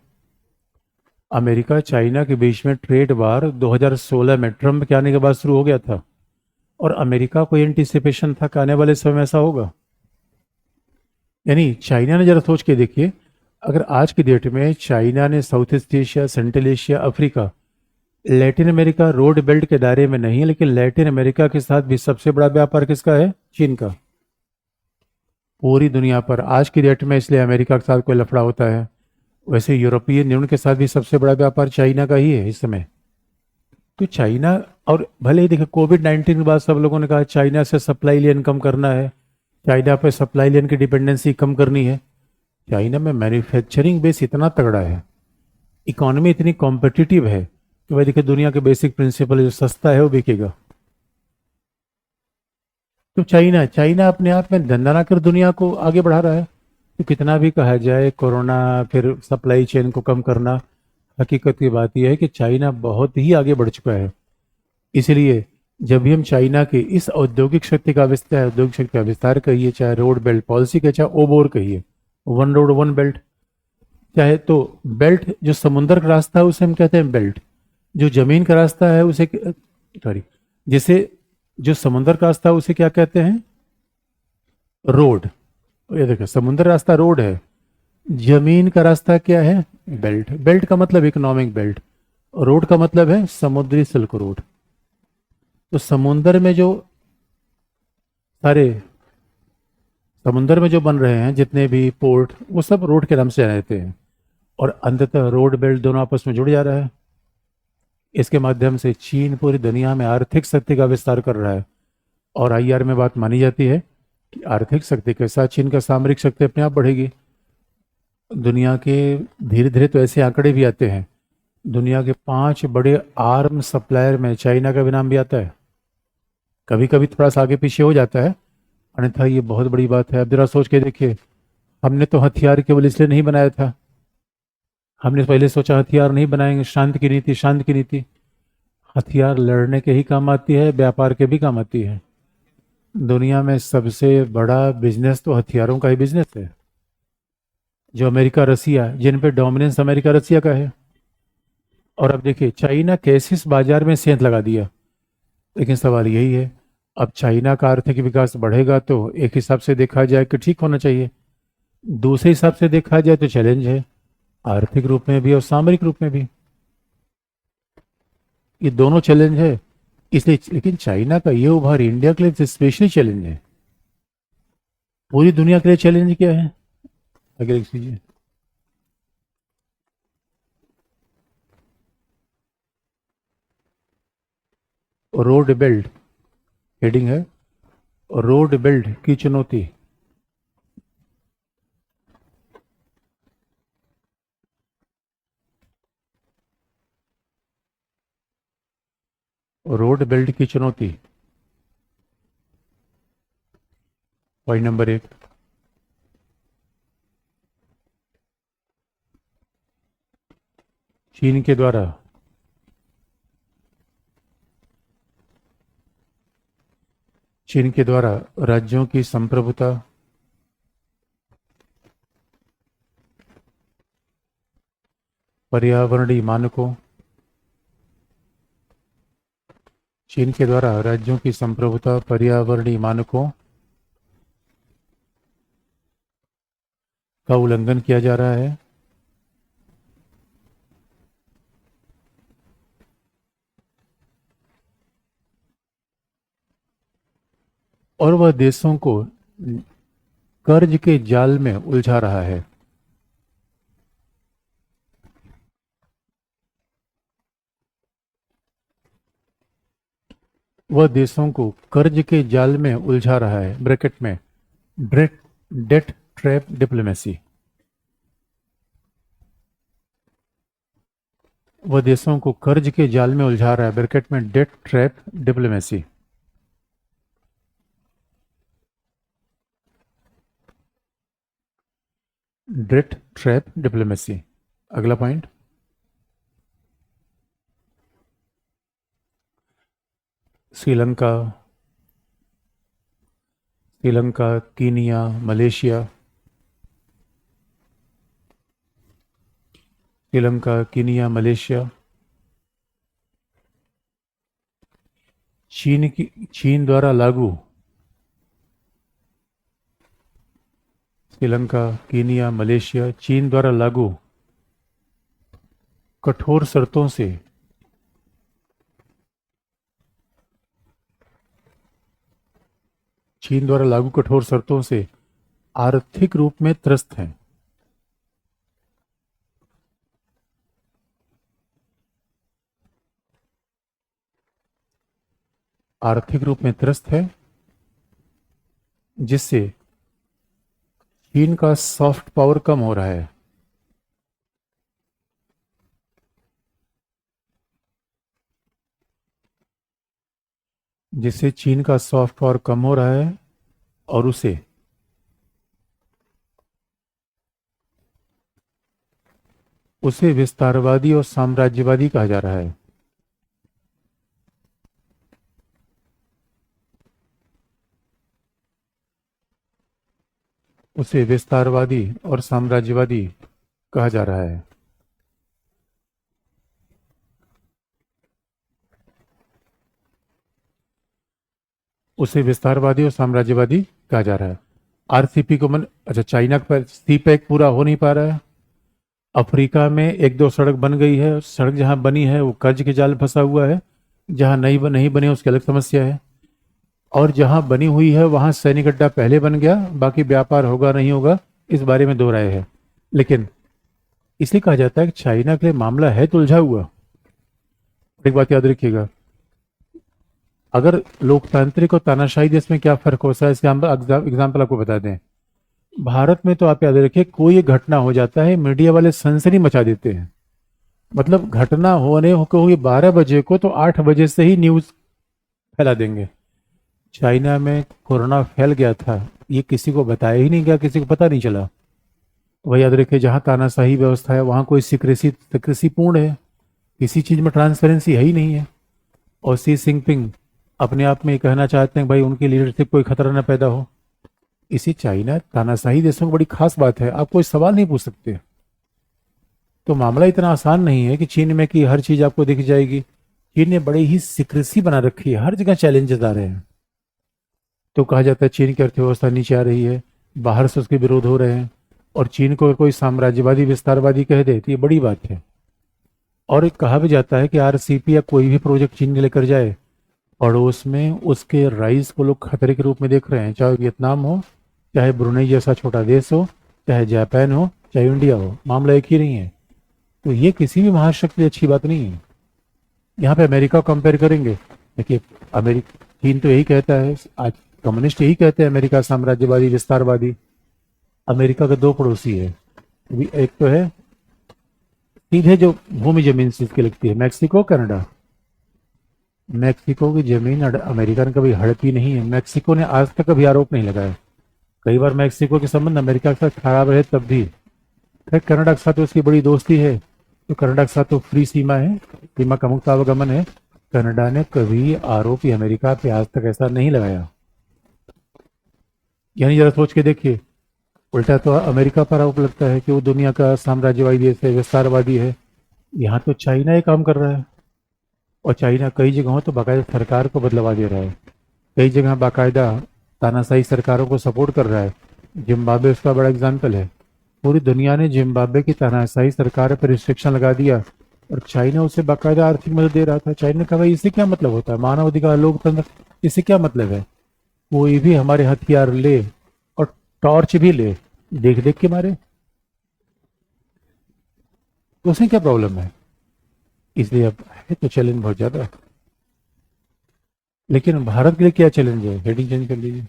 अमेरिका चाइना के बीच में ट्रेड वार 2016 में ट्रंप के आने के बाद शुरू हो गया था, और अमेरिका को एंटीसिपेशन था कि आने वाले समय में ऐसा होगा। यानी चाइना ने जरा सोच के देखिए, अगर आज की डेट में चाइना ने south east Asia, central Asia, Africa, Latin America road belt के दायरे में नहीं है, लेकिन लैटिन अमेरिका के साथ भी सबसे बड़ा व्यापार किसका है? चीन का। पूरी दुनिया पर आज की डेट में इसलिए अमेरिका के साथ कोई लफड़ा होता है, वैसे यूरोपियन यूनियन के साथ भी सबसे बड़ा व्यापार चाइना का ही है इस समय। तो चाइना, और भले ही देखिए कोविड-19 के बाद सब लोगों ने कहा चाइना से सप्लाई लेन कम करना है, चाइना पे सप्लाई लेन की डिपेंडेंसी कम करनी है। चाइना में मैन्युफैक्चरिंग बेस इतना तगड़ा है, इकोनॉमी इतनी कॉम्पिटिटिव है कि भाई देखिए दुनिया के बेसिक प्रिंसिपल, जो सस्ता है वो बिकेगा। तो चाइना अपने आप में धंधा कर दुनिया को आगे बढ़ा रहा है। तो कितना भी कहा जाए कोरोना, फिर सप्लाई चेन को कम करना, हकीकत की बात यह है कि चाइना बहुत ही आगे बढ़ चुका है। इसलिए जब भी हम चाइना की इस औद्योगिक शक्ति का विस्तार कहिए, चाहे रोड बेल्ट पॉलिसी कहिए, चाहे ओबोर कहिए, वन रोड वन बेल्ट, चाहे तो बेल्ट जो समुद्र का रास्ता है उसे हम कहते हैं बेल्ट, जो जमीन का रास्ता है उसे जिसे जो समुद्र का रास्ता है उसे क्या कहते हैं? रोड। ये देखो समुद्र रास्ता रोड है, जमीन का रास्ता क्या है? बेल्ट। बेल्ट का मतलब इकोनॉमिक बेल्ट, रोड का मतलब है समुद्री सिल्क रोड। तो समुद्र में जो बन रहे हैं जितने भी पोर्ट, वो सब रोड के नाम से रहते हैं, और अंततः रोड बेल्ट दोनों आपस में जुड़ जा रहा है। इसके माध्यम से चीन पूरी दुनिया में आर्थिक शक्ति का विस्तार कर रहा है, और आईआर में बात मानी जाती है कि आर्थिक शक्ति के साथ चीन का सामरिक शक्ति अपने आप बढ़ेगी। दुनिया के धीरे धीरे तो ऐसे आंकड़े भी आते हैं, दुनिया के 5 बड़े आर्म सप्लायर में चाइना का भी नाम भी आता है। कभी कभी थोड़ा सा आगे पीछे हो जाता है, अन्यथा ये बहुत बड़ी बात है। अब जरा सोच के देखिए, हमने तो हथियार केवल इसलिए नहीं बनाया था, हमने पहले सोचा हथियार नहीं बनाएंगे, शांत की नीति। हथियार लड़ने के ही काम आती है, व्यापार के भी काम आती है। दुनिया में सबसे बड़ा बिजनेस तो हथियारों का ही बिजनेस है। जो अमेरिका रसिया, जिन पे डोमिनेंस अमेरिका रसिया का है। और अब देखिए चाइना कैसे इस बाजार में सेंध लगा दिया। लेकिन सवाल यही है, अब चाइना का आर्थिक विकास बढ़ेगा तो एक हिसाब से देखा जाए कि ठीक होना चाहिए, दूसरे हिसाब से देखा जाए तो चैलेंज है, आर्थिक रूप में भी और सामरिक रूप में भी। ये दोनों चैलेंज है। इसलिए लेकिन चाइना का ये उभार इंडिया के लिए स्पेशली चैलेंज है। पूरी दुनिया के लिए चैलेंज क्या है? आगे लिख लीजिए। रोड बेल्ट, हेडिंग है रोड बेल्ट की चुनौती। रोड बेल्ट की चुनौती, पॉइंट नंबर 1। चीन के द्वारा राज्यों की संप्रभुता, पर्यावरणीय मानकों, चीन के द्वारा राज्यों की संप्रभुता पर्यावरणीय मानकों का उल्लंघन किया जा रहा है। और वह देशों को कर्ज के जाल में उलझा रहा है। वह देशों को कर्ज के जाल में उलझा रहा है, ब्रैकेट में डेट ट्रैप डिप्लोमेसी। वह देशों को कर्ज के जाल में उलझा रहा है, ब्रैकेट में debt trap diplomacy. Debt trap diplomacy. अगला point, Sri Lanka, Kenya, Malaysia, Sri Lanka, Kenya, Malaysia, चीन द्वारा लागू, श्रीलंका, कीनिया, मलेशिया, चीन द्वारा लागू कठोर शर्तों से आर्थिक रूप में त्रस्त हैं। आर्थिक रूप में त्रस्त है, जिससे चीन का सॉफ्ट पावर कम हो रहा है। जिससे चीन का सॉफ्ट पावर कम हो रहा है और उसे विस्तारवादी और साम्राज्यवादी कहा जा रहा है। उसे विस्तारवादी और साम्राज्यवादी कहा जा रहा है। उसे विस्तारवादी और साम्राज्यवादी कहा जा रहा है। आरसीपी को अच्छा, चाइना पर सी पैक पूरा हो नहीं पा रहा है। अफ्रीका में एक दो सड़क बन गई है, सड़क जहां बनी है वो कर्ज के जाल में फंसा हुआ है, जहां नहीं बनी उसकी अलग समस्या है। और जहां बनी हुई है वहां सैनिक अड्डा पहले बन गया, बाकी व्यापार होगा नहीं होगा इस बारे में दो राय है। लेकिन इसलिए कहा जाता है कि चाइना के लिए मामला है तो उलझा हुआ। एक बात याद रखिएगा, अगर लोकतांत्रिक और तानाशाही देश में क्या फर्क होता है, इसके हम एग्जाम्पल आपको बता दें। भारत में तो आप याद रखिए, कोई एक घटना हो जाता है, मीडिया वाले सनसनी मचा देते हैं। मतलब घटना होने को हुई 12 बजे को तो 8 बजे से ही न्यूज फैला देंगे। चाइना में कोरोना फैल गया था, ये किसी को बताया ही नहीं गया, किसी को पता नहीं चला। वह याद रखिए, जहाँ तानाशाही व्यवस्था है वहाँ कोई सिक्रेसी पूर्ण है, किसी चीज़ में ट्रांसपेरेंसी है ही नहीं है। और सी जिनपिंग अपने आप में ये कहना चाहते हैं भाई उनकी लीडरशिप कोई खतरा न पैदा हो। इसी चाइना तानाशाही देशों की बड़ी खास बात है, आप कोई सवाल नहीं पूछ सकते। तो मामला इतना आसान नहीं है कि चीन में कि हर चीज आपको दिख जाएगी। चीन ने बड़ी ही सिक्रेसी बना रखी है, हर जगह चैलेंजेस आ रहे हैं। तो कहा जाता है चीन की अर्थव्यवस्था नीचे आ रही है, बाहर से उसके विरोध हो रहे हैं, और चीन को अगर कोई साम्राज्यवादी विस्तारवादी कह दे तो ये बड़ी बात है। और एक कहा भी जाता है कि आरसीपी या कोई भी प्रोजेक्ट चीन लेकर जाए, पड़ोस में उसके राइस को लोग खतरे के रूप में देख रहे हैं, चाहे वियतनाम हो, चाहे ब्रुनेई जैसा छोटा देश हो, चाहे जापान हो, चाहे इंडिया हो, मामला एक ही नहीं है। तो ये किसी भी महाशक्ति के लिए अच्छी बात नहीं है। यहाँ पे अमेरिका कंपेयर करेंगे, देखिए अमेरिका, चीन तो यही कहता है, आज कम्युनिस्ट यही कहते हैं अमेरिका साम्राज्यवादी विस्तारवादी। अमेरिका के दो पड़ोसी है, एक तो है सीधे जो भूमि जमीन से इसकी लगती है, मैक्सिको कनाडा। मैक्सिको की जमीन अमेरिका ने कभी हड़पी नहीं है, मैक्सिको ने आज तक कभी आरोप नहीं लगाया। कई बार मैक्सिको के संबंध अमेरिका के साथ खराब रहे तब भी। खैर कनाडा के साथ तो उसकी बड़ी दोस्ती है, तो कनाडा के साथ तो फ्री सीमा है, सीमा का मुक्त आवागमन है। कनाडा ने कभी आरोप ही अमेरिका पे आज तक ऐसा नहीं लगाया। यानी जरा सोच के देखिए, उल्टा तो अमेरिका पर आरोप लगता है कि वो दुनिया का साम्राज्यवादी देश है, विस्तारवादी है। यहाँ तो चाइना ये काम कर रहा है, और चाइना कई जगहों तो बाकायदा सरकार को बदलवा दे रहा है, कई जगह बाकायदा तानाशाही सरकारों को सपोर्ट कर रहा है। जिम्बाब्वे उसका बड़ा एग्जाम्पल है। पूरी दुनिया ने जिम्बाब्वे की तानाशाही सरकार पर रिस्ट्रिक्शन लगा दिया, और चाइना उसे बाकायदा आर्थिक मदद दे रहा था। चाइना ने कहा भाई इससे क्या मतलब होता है, मानव अधिकार लोकतंत्र, इससे क्या मतलब है। कोई भी हमारे हथियार ले और टॉर्च भी ले, देख देख के मारे, तो उसमें क्या प्रॉब्लम है। इसलिए अब है तो चैलेंज बहुत ज्यादा है। लेकिन भारत के लिए क्या चैलेंज है, हेडिंग चेंज कर लीजिए।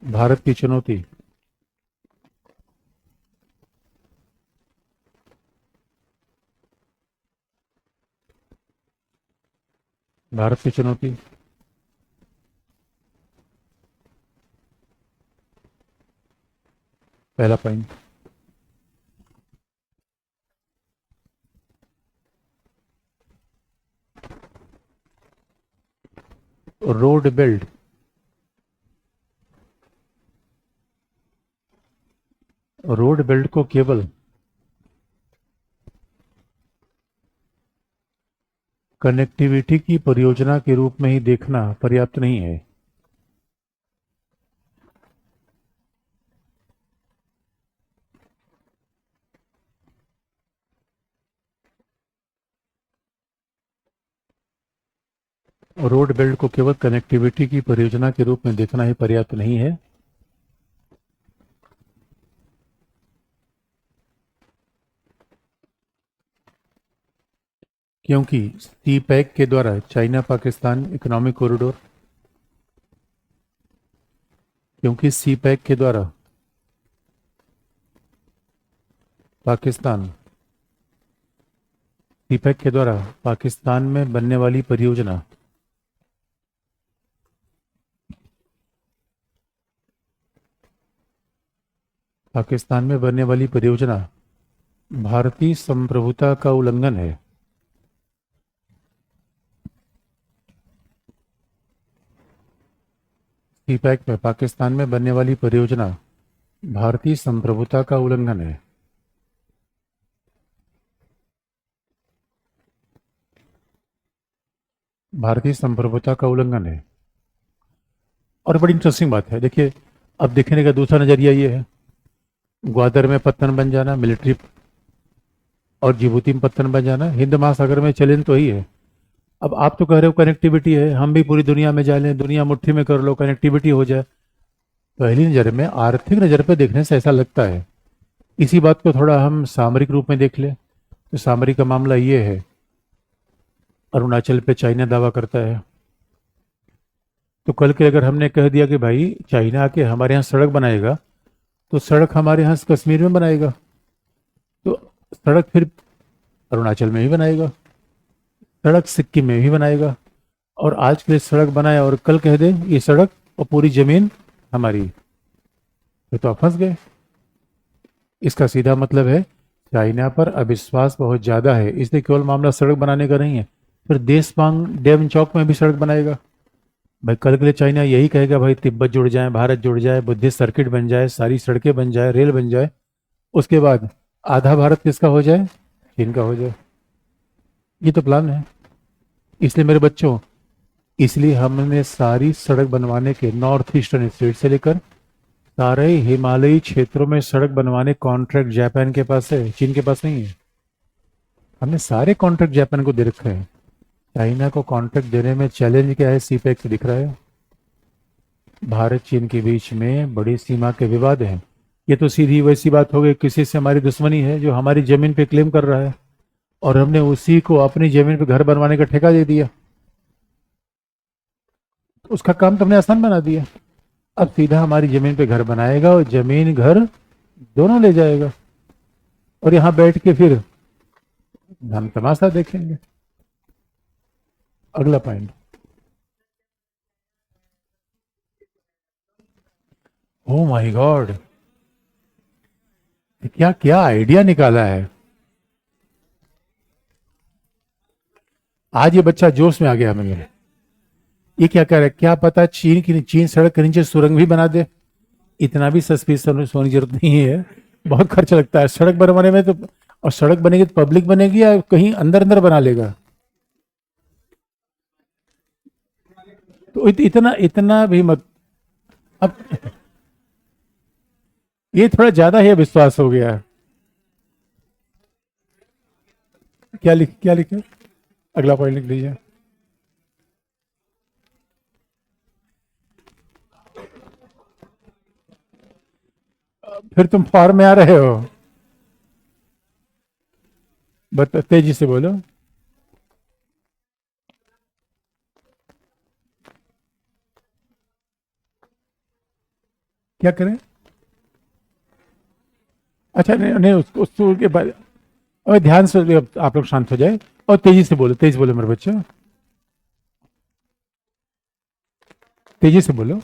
भारत की चुनौती, भारत की चुनौती, पहला point, road build, road build को केवल कनेक्टिविटी की परियोजना के रूप में ही देखना पर्याप्त नहीं है। रोड बिल्ड को केवल कनेक्टिविटी की परियोजना के रूप में देखना ही पर्याप्त नहीं है। क्योंकि सी पैक के द्वारा चाइना पाकिस्तान इकोनॉमिक कॉरिडोर, क्योंकि सी पैक के द्वारा पाकिस्तान, सी पैक के द्वारा पाकिस्तान में बनने वाली परियोजना पाकिस्तान में बनने वाली परियोजना भारतीय संप्रभुता का उल्लंघन है। सी पैक में पाकिस्तान में बनने वाली परियोजना भारतीय संप्रभुता का उल्लंघन है। भारतीय संप्रभुता का उल्लंघन है। और बड़ी इंटरेस्टिंग बात है, देखिए अब देखने का दूसरा नजरिया ये है, ग्वादर में पत्तन बन जाना मिलिट्री, और जिबूती में पत्तन बन जाना, हिंद महासागर में चैलेंज तो ही है। अब आप तो कह रहे हो कनेक्टिविटी है, हम भी पूरी दुनिया में जा लें, दुनिया मुट्ठी में कर लो, कनेक्टिविटी हो जाए। पहली नज़र में आर्थिक नज़र पर देखने से ऐसा लगता है। इसी बात को थोड़ा हम सामरिक रूप में देख लें, तो सामरिक का मामला ये है, अरुणाचल पे चाइना दावा करता है, तो कल के अगर हमने कह दिया कि भाई चाइना आके हमारे यहाँ सड़क बनाएगा, तो सड़क हमारे यहाँ से कश्मीर में बनाएगा, तो सड़क फिर अरुणाचल में ही बनाएगा, सड़क सिक्किम में भी बनाएगा, और आज के लिए सड़क बनाए और कल कह दे ये सड़क और पूरी जमीन हमारी, फिर तो आप फंस गए। इसका सीधा मतलब है चाइना पर अविश्वास बहुत ज्यादा है, इसलिए केवल मामला सड़क बनाने का नहीं है, फिर देश मांग डेम चौक में भी सड़क बनाएगा। भाई कल के लिए चाइना यही कहेगा भाई तिब्बत जुड़ जाए, भारत जुड़ जाए, बुद्धिस्ट सर्किट बन जाए, सारी सड़कें बन जाए, रेल बन जाए, उसके बाद आधा भारत किसका हो जाए, चीन का हो जाए। ये तो प्लान है। इसलिए मेरे बच्चों, इसलिए हमने सारी सड़क बनवाने के नॉर्थ ईस्टर्न स्टेट से लेकर सारे हिमालयी क्षेत्रों में सड़क बनवाने कॉन्ट्रैक्ट जापान के पास है, चीन के पास नहीं है। हमने सारे कॉन्ट्रैक्ट जापान को दे रखे हैं। चाइना को कॉन्ट्रैक्ट देने में चैलेंज क्या है? सीपेक से दिख रहा है। भारत चीन के बीच में बड़ी सीमा के विवाद हैं। ये तो सीधी वैसी बात हो गई, किसी से हमारी दुश्मनी है जो हमारी जमीन पे क्लेम कर रहा है और हमने उसी को अपनी जमीन पे घर बनवाने का ठेका दे दिया। उसका काम तुमने आसान बना दिया। अब सीधा हमारी जमीन पे घर बनाएगा और जमीन घर दोनों ले जाएगा और यहाँ बैठ के फिर हम तमाशा देखेंगे। अगला पॉइंट। ओ माय गॉड, क्या क्या आइडिया निकाला है। आज ये बच्चा जोश में आ गया मेरे। ये क्या कह रहा है? क्या पता चीन सड़क के नीचे सुरंग भी बना दे। इतना भी सस्पिशियस होने की जरूरत नहीं है। बहुत खर्च लगता है सड़क बनवाने में तो। और सड़क बनेगी तो पब्लिक बनेगी या कहीं अंदर अंदर बना लेगा? तो इतना इतना भी मत। अब ये थोड़ा ज्यादा ही विश्वास हो गया। क्या लिखे? अगला पॉइंट लिख लीजिए। फिर तुम फॉर्म में आ रहे हो। बता, तेजी से बोलो। क्या करें? अच्छा नहीं नहीं, उसको के बाद। अबे ध्यान से, आप लोग शांत हो जाए और तेजी से बोलो मेरे बच्चे। तेजी से बोलो।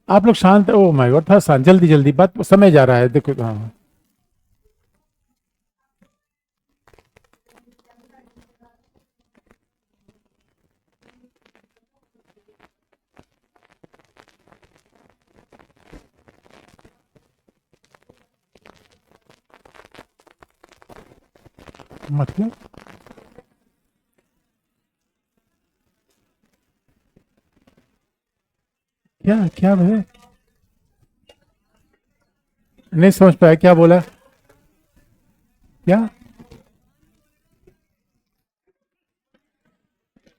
आप लोग शांत। ओ माय गॉड, था शांत, जल्दी जल्दी बात, समय जा रहा है, देखो। हाँ, मतलब क्या क्या भाई? नहीं समझ पाया, क्या बोला? क्या?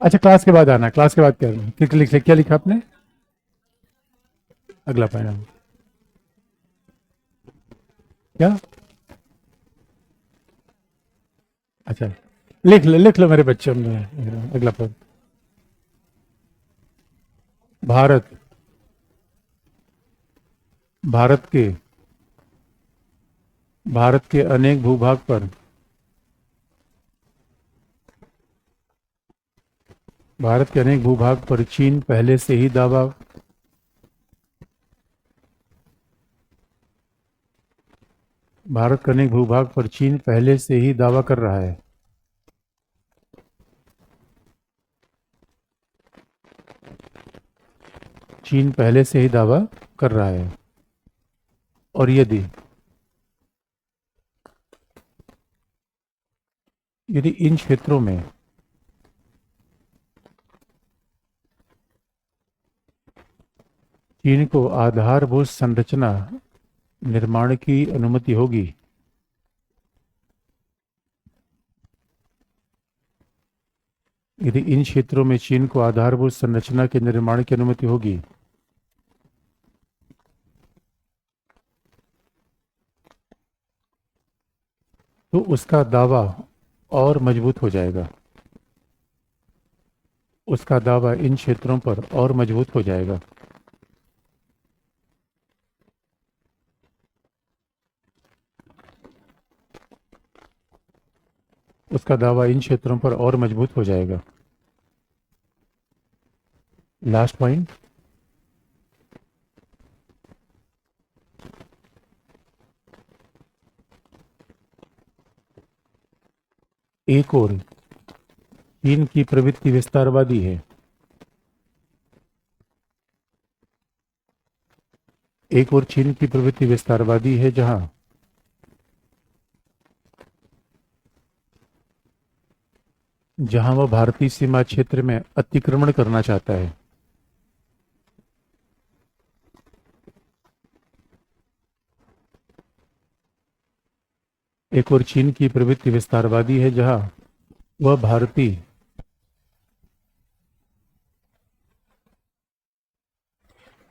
अच्छा, क्लास के बाद आना, क्लास के बाद क्या लिखा आपने? अगला पढ़ना। क्या? अच्छा, लिख लो मेरे बच्चों में। अगला पढ़। भारत भारत के भारत के अनेक भूभाग पर भारत के अनेक भूभाग पर चीन पहले से ही दावा भारत के अनेक भूभाग पर चीन पहले से ही दावा कर रहा है। चीन पहले से ही दावा कर रहा है। और यदि इन क्षेत्रों में चीन को आधारभूत संरचना निर्माण की अनुमति होगी, यदि इन क्षेत्रों में चीन को आधारभूत संरचना के निर्माण की अनुमति होगी, तो उसका दावा और मजबूत हो जाएगा। उसका दावा इन क्षेत्रों पर और मजबूत हो जाएगा। उसका दावा इन क्षेत्रों पर और मजबूत हो जाएगा। Last point. एक और चीन की प्रवृत्ति विस्तारवादी है। एक और चीन की प्रवृत्ति विस्तारवादी है, जहां जहां वह भारतीय सीमा क्षेत्र में अतिक्रमण करना चाहता है। एक और चीन की प्रवृत्ति विस्तारवादी है, जहां वह भारतीय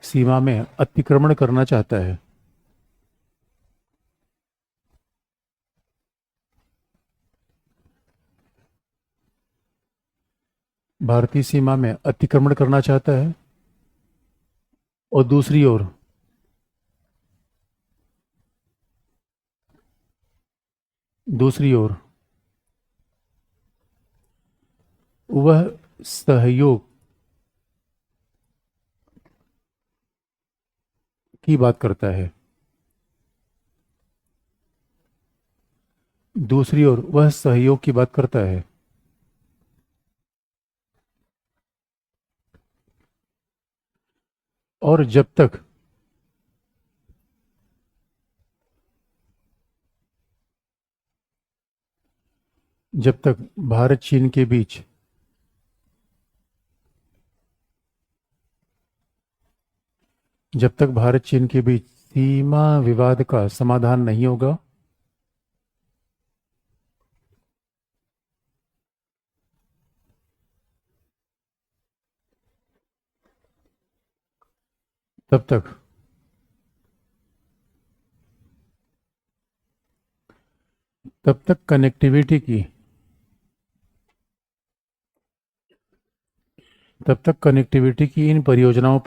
सीमा में अतिक्रमण करना चाहता है। भारतीय सीमा में अतिक्रमण करना चाहता है और दूसरी ओर वह सहयोग की बात करता है। दूसरी ओर वह सहयोग की बात करता है। और जब तक भारत चीन के बीच सीमा विवाद का समाधान नहीं होगा, तब तक कनेक्टिविटी की इन परियोजनाओं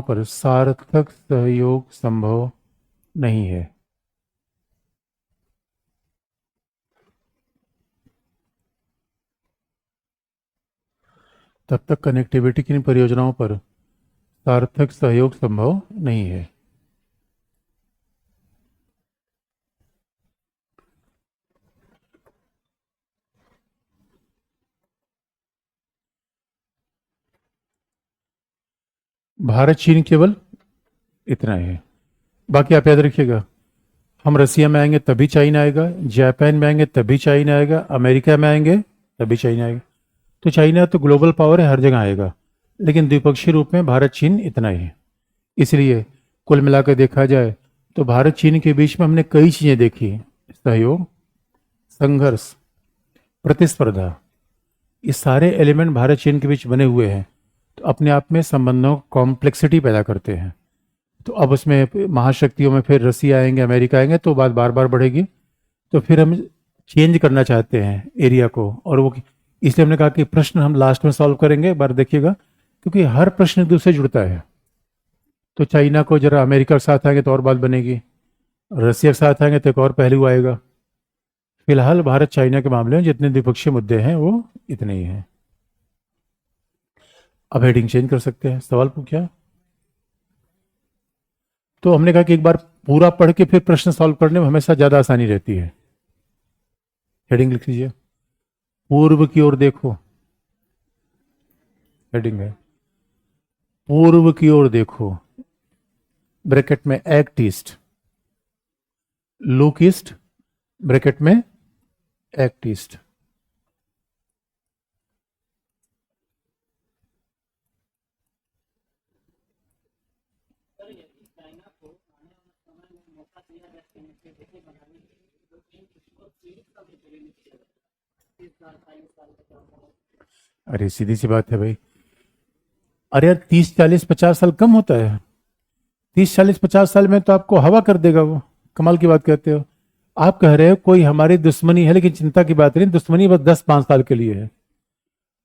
पर सार्थक सहयोग संभव नहीं है। तब तक कनेक्टिविटी की इन परियोजनाओं पर सार्थक सहयोग संभव नहीं है। भारत चीन केवल इतना है। बाकी आप याद रखिएगा, हम रसिया में आएंगे तभी चाइना आएगा, जापान में आएंगे तभी चाइना आएगा, अमेरिका में आएंगे तभी चाइना आएगा। तो चाइना तो ग्लोबल पावर है, हर जगह आएगा, लेकिन द्विपक्षीय रूप में भारत चीन इतना ही है। इसलिए कुल मिलाकर देखा जाए तो भारत चीन के बीच में हमने कई चीजें देखी: सहयोग, संघर्ष, प्रतिस्पर्धा। ये सारे एलिमेंट भारत चीन के बीच बने हुए हैं, तो अपने आप में संबंधों कॉम्प्लेक्सिटी पैदा करते हैं। तो अब उसमें महाशक्तियों में फिर रसिया आएंगे, अमेरिका आएंगे, तो बात बार बार बढ़ेगी। तो फिर हम चेंज करना चाहते हैं एरिया को, और वो इसलिए हमने कहा कि प्रश्न हम लास्ट में सॉल्व करेंगे, एक बार देखिएगा, क्योंकि हर प्रश्न एक दूसरे से जुड़ता है। तो चाइना को जरा अमेरिका के साथ आएंगे तो और बात बनेगी, रसिया के साथ आएंगे तो एक और पहलू आएगा। फिलहाल भारत चाइना के मामले में जितने द्विपक्षीय मुद्दे हैं वो इतने ही हैं। अब हेडिंग चेंज कर सकते हैं। सवाल पूछा तो हमने कहा कि एक बार पूरा पढ़ के फिर प्रश्न सॉल्व करने में हमेशा ज्यादा आसानी रहती है। हेडिंग लिख लीजिए, पूर्व की ओर देखो। हेडिंग है पूर्व की ओर देखो, ब्रैकेट में act east, look east, bracket में एक्ट ईस्ट। अरे सीधी सी बात है भाई। अरे यार 30 40 50 साल कम होता है? 30 40 50 साल में तो आपको हवा कर देगा वो। कमाल की बात कहते हो। आप कह रहे हो कोई हमारी दुश्मनी है, लेकिन चिंता की बात नहीं, दुश्मनी बस 10 5 साल के लिए है।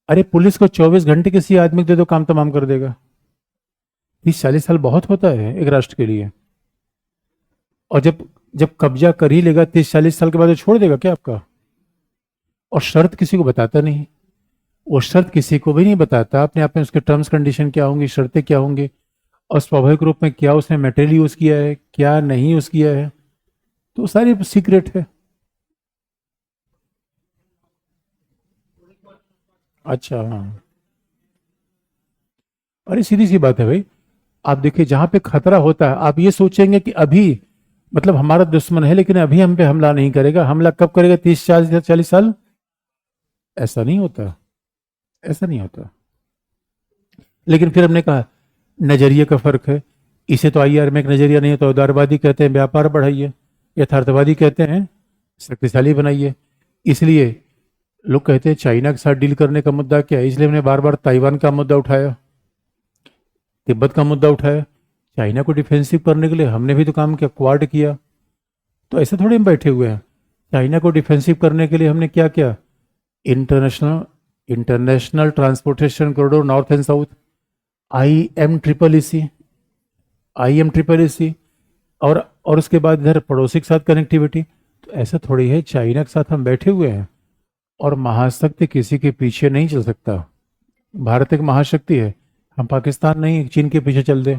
अरे पुलिस को 24 घंटे किसी आदमी को दे दो, काम तमाम कर देगा। 30 40 साल बहुत होता है एक राष्ट्र के लिए। और जब जब कब्जा कर ही लेगा 30 40 साल के बाद, वो छोड़ देगा क्या आपका? और शर्त किसी को बताता नहीं, वो शर्त किसी को भी नहीं बताता अपने आप में, उसके टर्म्स कंडीशन क्या होंगी, शर्तें क्या होंगी, और स्वाभाविक रूप में क्या उसने मटेरियल यूज किया है, क्या नहीं यूज किया है, तो सारी सीक्रेट है। अच्छा हाँ, अरे सीधी सी बात है भाई। आप देखिए जहां पे खतरा होता है आप ये सोचेंगे कि अभी मतलब हमारा दुश्मन है लेकिन अभी हम पे हमला नहीं करेगा, हमला कब करेगा, 30 40 40 साल। ऐसा नहीं होता, ऐसा नहीं होता। लेकिन फिर हमने कहा नजरिए का फर्क है। इसे तो आईआर में एक नजरिया नहीं होता, उदारवादी कहते हैं व्यापार बढ़ाइए, यथार्थवादी कहते हैं शक्तिशाली बनाइए। इसलिए लोग कहते हैं चाइना के साथ डील करने का मुद्दा क्या है, इसलिए हमने बार बार ताइवान का मुद्दा उठाया, तिब्बत का मुद्दा उठाया। चाइना को डिफेंसिव करने के लिए हमने भी तो काम किया, क्वाड किया। तो ऐसे थोड़ी हम बैठे हुए हैं। चाइना को डिफेंसिव करने के लिए हमने क्या किया, international international transportation corridor north and south, IMEEC, IMEEC। और उसके बाद इधर पड़ोसी के साथ कनेक्टिविटी। तो ऐसा थोड़ी है चाइना के साथ हम बैठे हुए हैं। और महाशक्ति किसी के पीछे नहीं चल सकता। भारत एक महाशक्ति है, हम पाकिस्तान नहीं चीन के पीछे चल दे,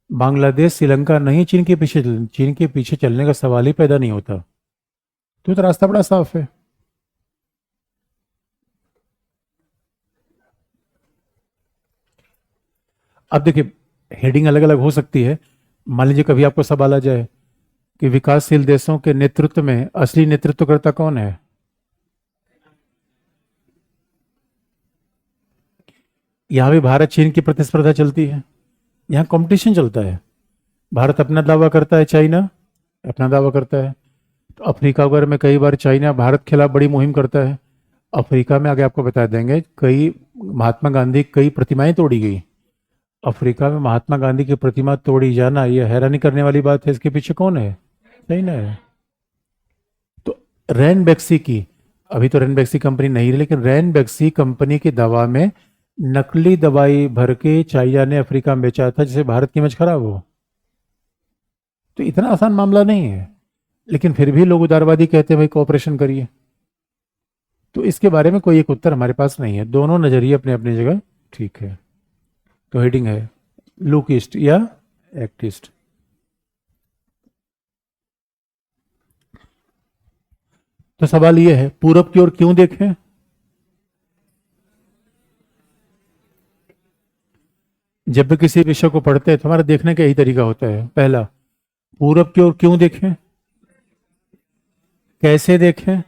बांग्लादेश श्रीलंका नहीं चीन के पीछे चीन के पीछे चलने का सवाल ही पैदा नहीं होता। तो रास्ता बड़ा साफ है। अब देखिए हेडिंग अलग अलग हो सकती है। मान लीजिए कभी आपको सवाल आ जाए कि विकासशील देशों के नेतृत्व में असली नेतृत्वकर्ता कौन है। यहां भी भारत चीन की प्रतिस्पर्धा चलती है, यहाँ कंपटीशन चलता है। भारत अपना दावा करता है, चाइना अपना दावा करता है। तो अफ्रीका वगैरह में कई बार चाइना भारत के खिलाफ बड़ी मुहिम करता है। अफ्रीका में आगे आपको बता देंगे कई महात्मा गांधी की कई प्रतिमाएं तोड़ी गई। अफ्रीका में महात्मा गांधी की प्रतिमा तोड़ी जाना यह हैरानी करने वाली बात है। इसके पीछे कौन है, चाइना है। तो रैन बैक्सी की, अभी तो रैन बैक्सी कंपनी नहीं रही, लेकिन रैन बैक्सी कंपनी की दवा में नकली दवाई भर के चाइना ने अफ्रीका में बेचा था जिससे भारत की इमेज खराब हो। तो इतना आसान मामला नहीं है, लेकिन फिर भी लोग उदारवादी कहते हैं भाई कोऑपरेशन करिए। तो इसके बारे में कोई एक उत्तर हमारे पास नहीं है, दोनों नजरिए अपने अपनी जगह ठीक है। तो हेडिंग है लुकिस्ट या एक्टिस्ट। तो सवाल यह है पूरब की ओर क्यों देखें। जब भी किसी विषय को पढ़ते हैं तो हमारा देखने का यही तरीका होता है। पहला, पूरब की ओर क्यों देखें, कैसे देखें,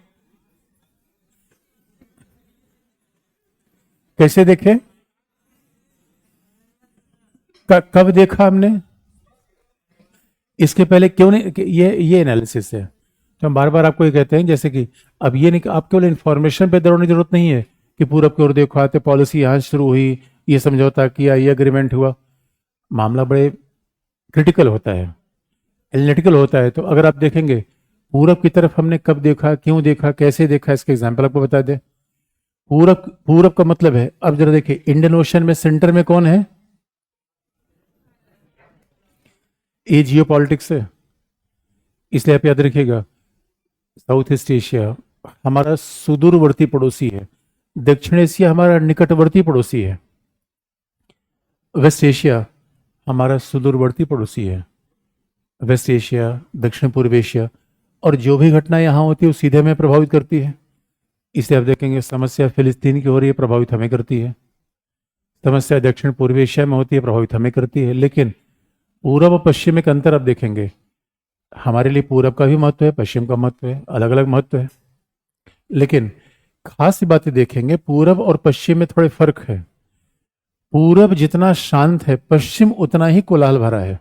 कैसे देखें, कब देखा हमने, इसके पहले क्यों नहीं, ये एनालिसिस है। तो हम बार बार आपको ये कहते हैं जैसे कि अब ये नहीं, आप केवल इन्फॉर्मेशन पे दौड़ने की जरूरत नहीं है कि पूरब की ओर देखो आते पॉलिसी यहाँ शुरू हुई, ये समझौता किया, ये अग्रीमेंट हुआ। मामला बड़े क्रिटिकल होता है, एनालिटिकल होता है। तो अगर आप देखेंगे पूरब की तरफ हमने कब देखा, क्यों देखा, कैसे देखा, इसके एग्जाम्पल आपको बता दे। पूरब पूरब का मतलब है, अब जरा देखिए इंडियन ओशन में सेंटर में कौन है, ये जियो पॉलिटिक्स है। इसलिए आप याद रखिएगा साउथ ईस्ट एशिया हमारा सुदूरवर्ती पड़ोसी है, दक्षिण एशिया हमारा निकटवर्ती पड़ोसी है, वेस्ट एशिया हमारा सुदूरवर्ती पड़ोसी है। वेस्ट एशिया, दक्षिण पूर्व एशिया, और जो भी घटना यहाँ होती है वो सीधे हमें प्रभावित करती है। इसलिए आप देखेंगे समस्या फिलिस्तीन की हो रही है, प्रभावित हमें करती है। समस्या दक्षिण पूर्व एशिया में होती है, प्रभावित हमें करती है। लेकिन पूरब और पश्चिम में एक अंतर आप देखेंगे, हमारे लिए पूरब का भी महत्व है, पश्चिम का महत्व है, अलग अलग महत्व है। लेकिन खास बातें देखेंगे पूरब और पश्चिम में थोड़े फर्क है। पूरब जितना शांत है पश्चिम उतना ही कोलाहल भरा है।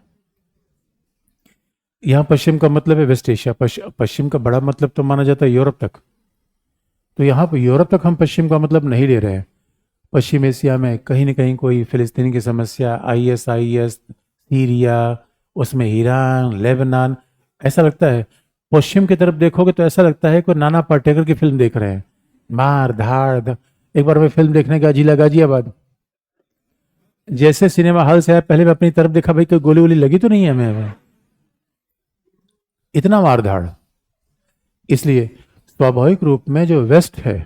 यहां पश्चिम का मतलब है वेस्ट एशिया, पश्चिम का बड़ा मतलब तो माना जाता है यूरोप तक। तो यहां पर यूरोप तक हम पश्चिम का मतलब नहीं ले रहे हैं। पश्चिम एशिया में कहीं ना कहीं कोई फिलिस्तीन की समस्या, ISIS, सीरिया, उसमें ईरान, लेबनान, ऐसा लगता है। पश्चिम की तरफ देखोगे तो ऐसा लगता है कोई नाना पाटेकर की फिल्म देख रहे हैं, मार धाड़। एक बार मैं फिल्म देखने गया जिला गाजियाबाद, जैसे सिनेमा हॉल से आया पहले मैं अपनी तरफ देखा भाई कोई गोली वोली लगी तो नहीं है हमें, इतना मार धाड़। इसलिए स्वाभाविक रूप में जो वेस्ट है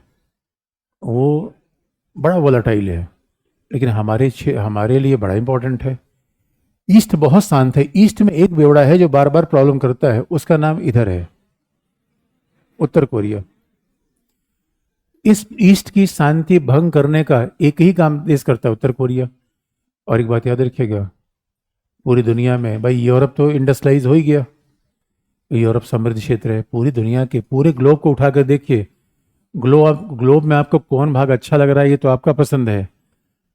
वो बड़ा वोलाटाइल है, लेकिन हमारे लिए बड़ा इंपॉर्टेंट है। ईस्ट बहुत शांत है। ईस्ट में एक बेवड़ा है जो बार बार प्रॉब्लम करता है, उसका नाम इधर है उत्तर कोरिया। इस ईस्ट की शांति भंग करने का एक ही काम देश करता है, उत्तर कोरिया। और एक बात याद रखिएगा, पूरी दुनिया में भाई यूरोप तो इंडस्ट्रियलाइज हो ही गया, यूरोप समृद्ध क्षेत्र है। पूरी दुनिया के पूरे ग्लोब को उठाकर देखिए, ग्लोब में आपको कौन भाग अच्छा लग रहा है ये तो आपका पसंद है,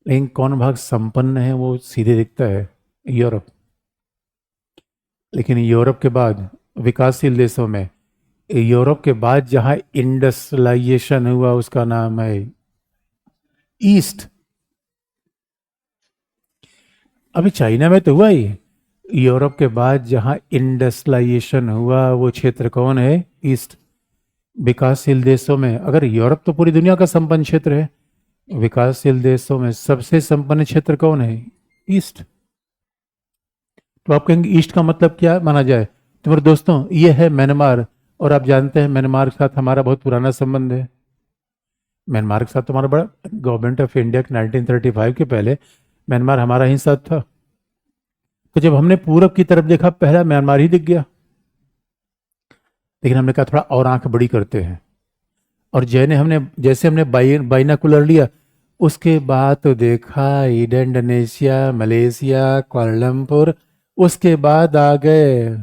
लेकिन कौन भाग संपन्न है वो सीधे दिखता है, यूरोप। लेकिन यूरोप के बाद विकासशील देशों में, यूरोप के बाद जहां इंडस्ट्रियलाइजेशन हुआ उसका नाम है ईस्ट। अभी चाइना में तो हुआ ही, यूरोप के बाद जहां इंडस्ट्रियलाइजेशन हुआ वो क्षेत्र कौन है, ईस्ट। विकासशील देशों में, अगर यूरोप तो पूरी दुनिया का संपन्न क्षेत्र है, विकासशील देशों में सबसे संपन्न क्षेत्र कौन है, ईस्ट। तो आप कहेंगे ईस्ट का मतलब क्या माना जाए, तो मेरे दोस्तों ये है म्यांमार। और आप जानते हैं म्यांमार के साथ हमारा बहुत पुराना संबंध है। म्यांमार के साथ तो हमारा बड़ा, गवर्नमेंट ऑफ इंडिया के 1935 के पहले म्यांमार हमारा ही साथ था। तो जब हमने पूरब की तरफ देखा, पहला म्यांमार ही दिख गया। लेकिन हमने कहा थोड़ा और आंख बड़ी करते हैं, और जैसे हमने बाइनाकुलर लिया, उसके बाद तो देखा इंडोनेशिया, मलेशिया, कुआलालंपुर, उसके बाद आ गए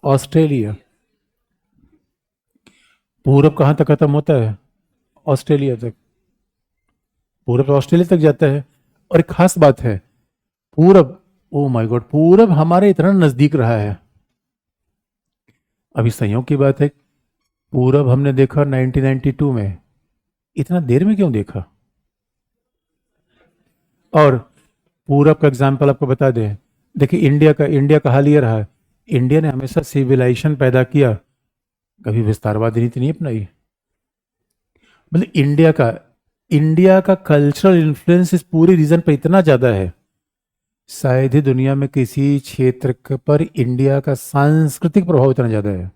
ऑस्ट्रेलिया। पूरब कहाँ तक खत्म होता है, ऑस्ट्रेलिया तक। पूरब तो ऑस्ट्रेलिया तक जाता है। और एक खास बात है, पूरब, ओ माय गॉड, पूरब हमारे इतना नजदीक रहा है। अभी संयोग की बात है, पूरब हमने देखा 1992 में, इतना देर में क्यों देखा। और पूरब का एग्जाम्पल आपको बता दें, देखिए इंडिया का हाल ये रहा, इंडिया ने हमेशा सिविलाइजेशन पैदा किया, कभी विस्तारवादी नीति नहीं अपनाई। मतलब इंडिया का कल्चरल इन्फ्लुएंस इस पूरे रीजन पर इतना ज्यादा है, शायद ही दुनिया में किसी क्षेत्र पर इंडिया का सांस्कृतिक प्रभाव इतना ज्यादा है।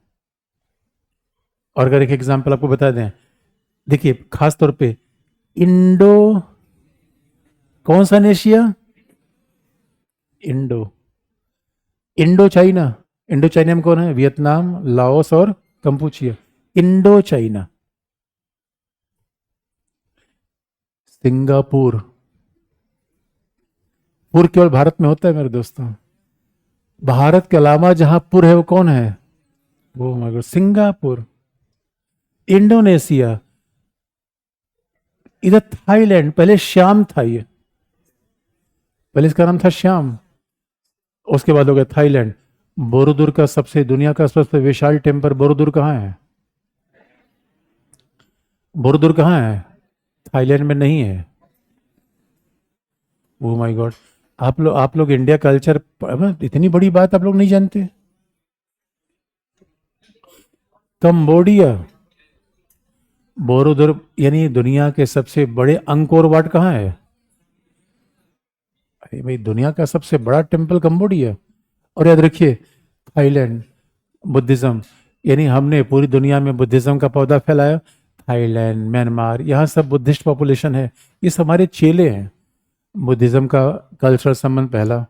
और अगर एक एग्जांपल आपको बता दें, देखिए खास तौर पे इंडो, कौन सा Asia, Indo Indo China. Indo China में कौन है, वियतनाम, लाओस और कंपूचिया। Indo China, Singapore. पुर केवल भारत में होता है मेरे दोस्तों, भारत के अलावा जहां पुर है वो कौन है, वो मगर सिंगापुर। इंडोनेशिया, इधर थाईलैंड, पहले श्याम था ये, पहले इसका नाम था श्याम, उसके बाद हो गया थाईलैंड। बोरोदुर का सबसे, दुनिया का सबसे विशाल टेम्पल बोरोदुर कहाँ है, बोरोदुर कहाँ है, थाईलैंड में नहीं है। ओ माय गॉड, आप लोग इंडिया कल्चर, इतनी बड़ी बात आप लोग नहीं जानते। कंबोडिया, बोरोदुर यानी दुनिया के सबसे बड़े, अंकोर वाट कहाँ है, अरे भाई दुनिया का सबसे बड़ा टेम्पल कंबोडिया। और याद रखिए थाईलैंड, बुद्धिज्म, यानी हमने पूरी दुनिया में बुद्धिज्म का पौधा फैलाया। थाईलैंड, म्यांमार, यहाँ सब बुद्धिस्ट पॉपुलेशन है, ये हमारे चेले हैं। बुद्धिज्म का कल्चरल संबंध पहला,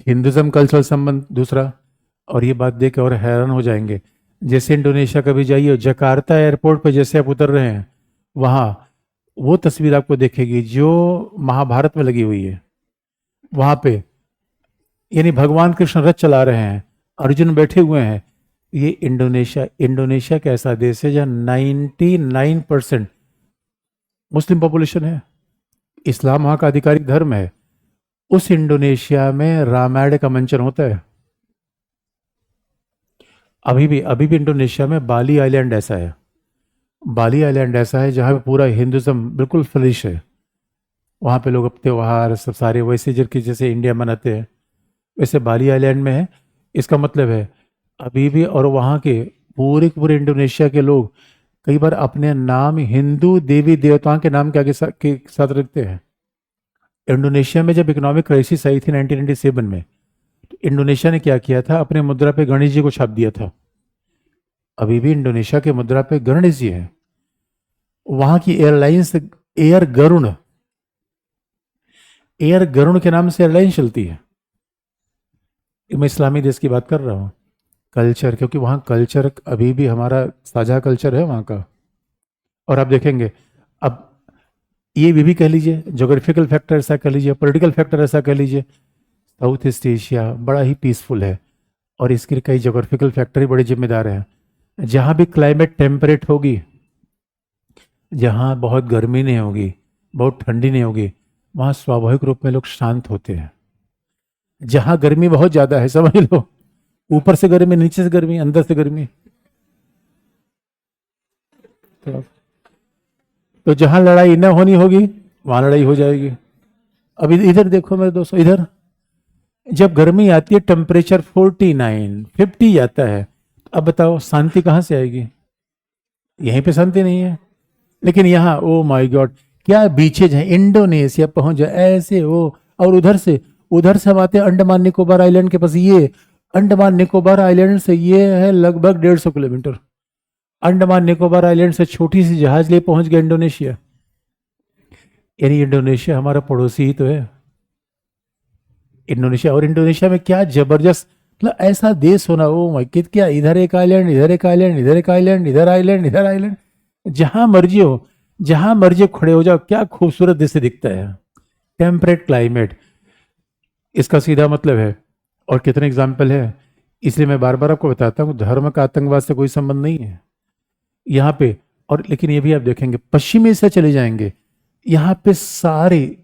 हिंदुज्म कल्चरल संबंध दूसरा। और ये बात देख के और हैरान हो जाएंगे, जैसे इंडोनेशिया कभी जाइए, जकार्ता एयरपोर्ट पे जैसे आप उतर रहे हैं, वहाँ वो तस्वीर आपको देखेगी जो महाभारत में लगी हुई है। वहाँ पे यानी भगवान कृष्ण रथ चला रहे हैं, अर्जुन बैठे हुए हैं। ये इंडोनेशिया का ऐसा देश है जहाँ 99% मुस्लिम पॉपुलेशन है, इस्लाम वहाँ का आधिकारिक धर्म है। उस इंडोनेशिया में रामायण का मंचन होता है। अभी भी इंडोनेशिया में बाली आइलैंड ऐसा है, बाली आइलैंड ऐसा है जहाँ पे पूरा हिंदुज्म बिल्कुल फ्लिश है। वहाँ पे लोग अपने त्योहार सब सारे वैसे जैसे इंडिया मनाते हैं, वैसे बाली आइलैंड में है। इसका मतलब है अभी भी, और वहाँ के पूरे इंडोनेशिया के लोग कई बार अपने नाम हिंदू देवी देवताओं के नाम के आगे के साथ रखते हैं। इंडोनेशिया में जब इकोनॉमिक क्राइसिस आई थी 1997 में, तो इंडोनेशिया ने क्या किया था, अपने मुद्रा पे गणेश जी को छाप दिया था। अभी भी इंडोनेशिया के मुद्रा पे गणेश जी है। वहां की एयरलाइंस एयर गरुण के नाम से एयरलाइन चलती है। मैं इस्लामी देश की बात कर रहा हूँ, कल्चर, क्योंकि वहाँ कल्चर अभी भी हमारा साझा कल्चर है वहाँ का। और आप देखेंगे, अब ये भी कह लीजिए, ज्योग्राफिकल फैक्टर ऐसा कह लीजिए, पॉलिटिकल फैक्टर ऐसा कह लीजिए, साउथ ईस्ट एशिया बड़ा ही पीसफुल है और इसके कई जोग्राफिकल फैक्टर ही बड़े जिम्मेदार हैं। जहाँ भी क्लाइमेट टेम्परेट होगी, जहाँ बहुत गर्मी नहीं होगी, बहुत ठंडी नहीं होगी, वहाँ स्वाभाविक रूप में लोग शांत होते हैं। जहाँ गर्मी बहुत ज़्यादा है, समझ लो, ऊपर से गर्मी, नीचे से गर्मी, अंदर से गर्मी, तो जहाँ लड़ाई न होनी होगी वहाँ लड़ाई हो जाएगी। अब इधर देखो मेरे दोस्तों, इधर जब गर्मी आती है टेम्परेचर 49 50 जाता है, अब बताओ शांति कहाँ से आएगी? यहीं पे शांति नहीं है। लेकिन यहाँ ओ माय गॉड क्या बीचेज हैं, इंडोनेशिया पहुंच जाए ऐसे वो, और उधर से हम आते हैं अंडमान निकोबार आइलैंड के पास। ये अंडमान निकोबार आइलैंड से ये है लगभग 150 किलोमीटर। अंडमान निकोबार आइलैंड से छोटी सी जहाज लिए पहुंच गए इंडोनेशिया। यानी इंडोनेशिया हमारा पड़ोसी ही तो है इंडोनेशिया। और इंडोनेशिया में क्या जबरदस्त, मतलब ऐसा देश होना, ओ माय गॉड, क्या इधर एक आइलैंड, इधर एक आइलैंड, इधर एक आइलैंड, इधर आइलैंड, इधर आइलैंड, जहां मर्जी हो, जहां मर्जी खड़े हो जाओ, क्या खूबसूरत दृश्य दिखता है। टेम्परेट क्लाइमेट, इसका सीधा मतलब है। और कितने एग्जाम्पल है, इसलिए मैं बार बार आपको बताता हूँ धर्म का आतंकवाद से कोई संबंध नहीं है यहाँ पे। और लेकिन ये भी आप देखेंगे पश्चिमी एशिया चले जाएंगे, यहाँ पे सारे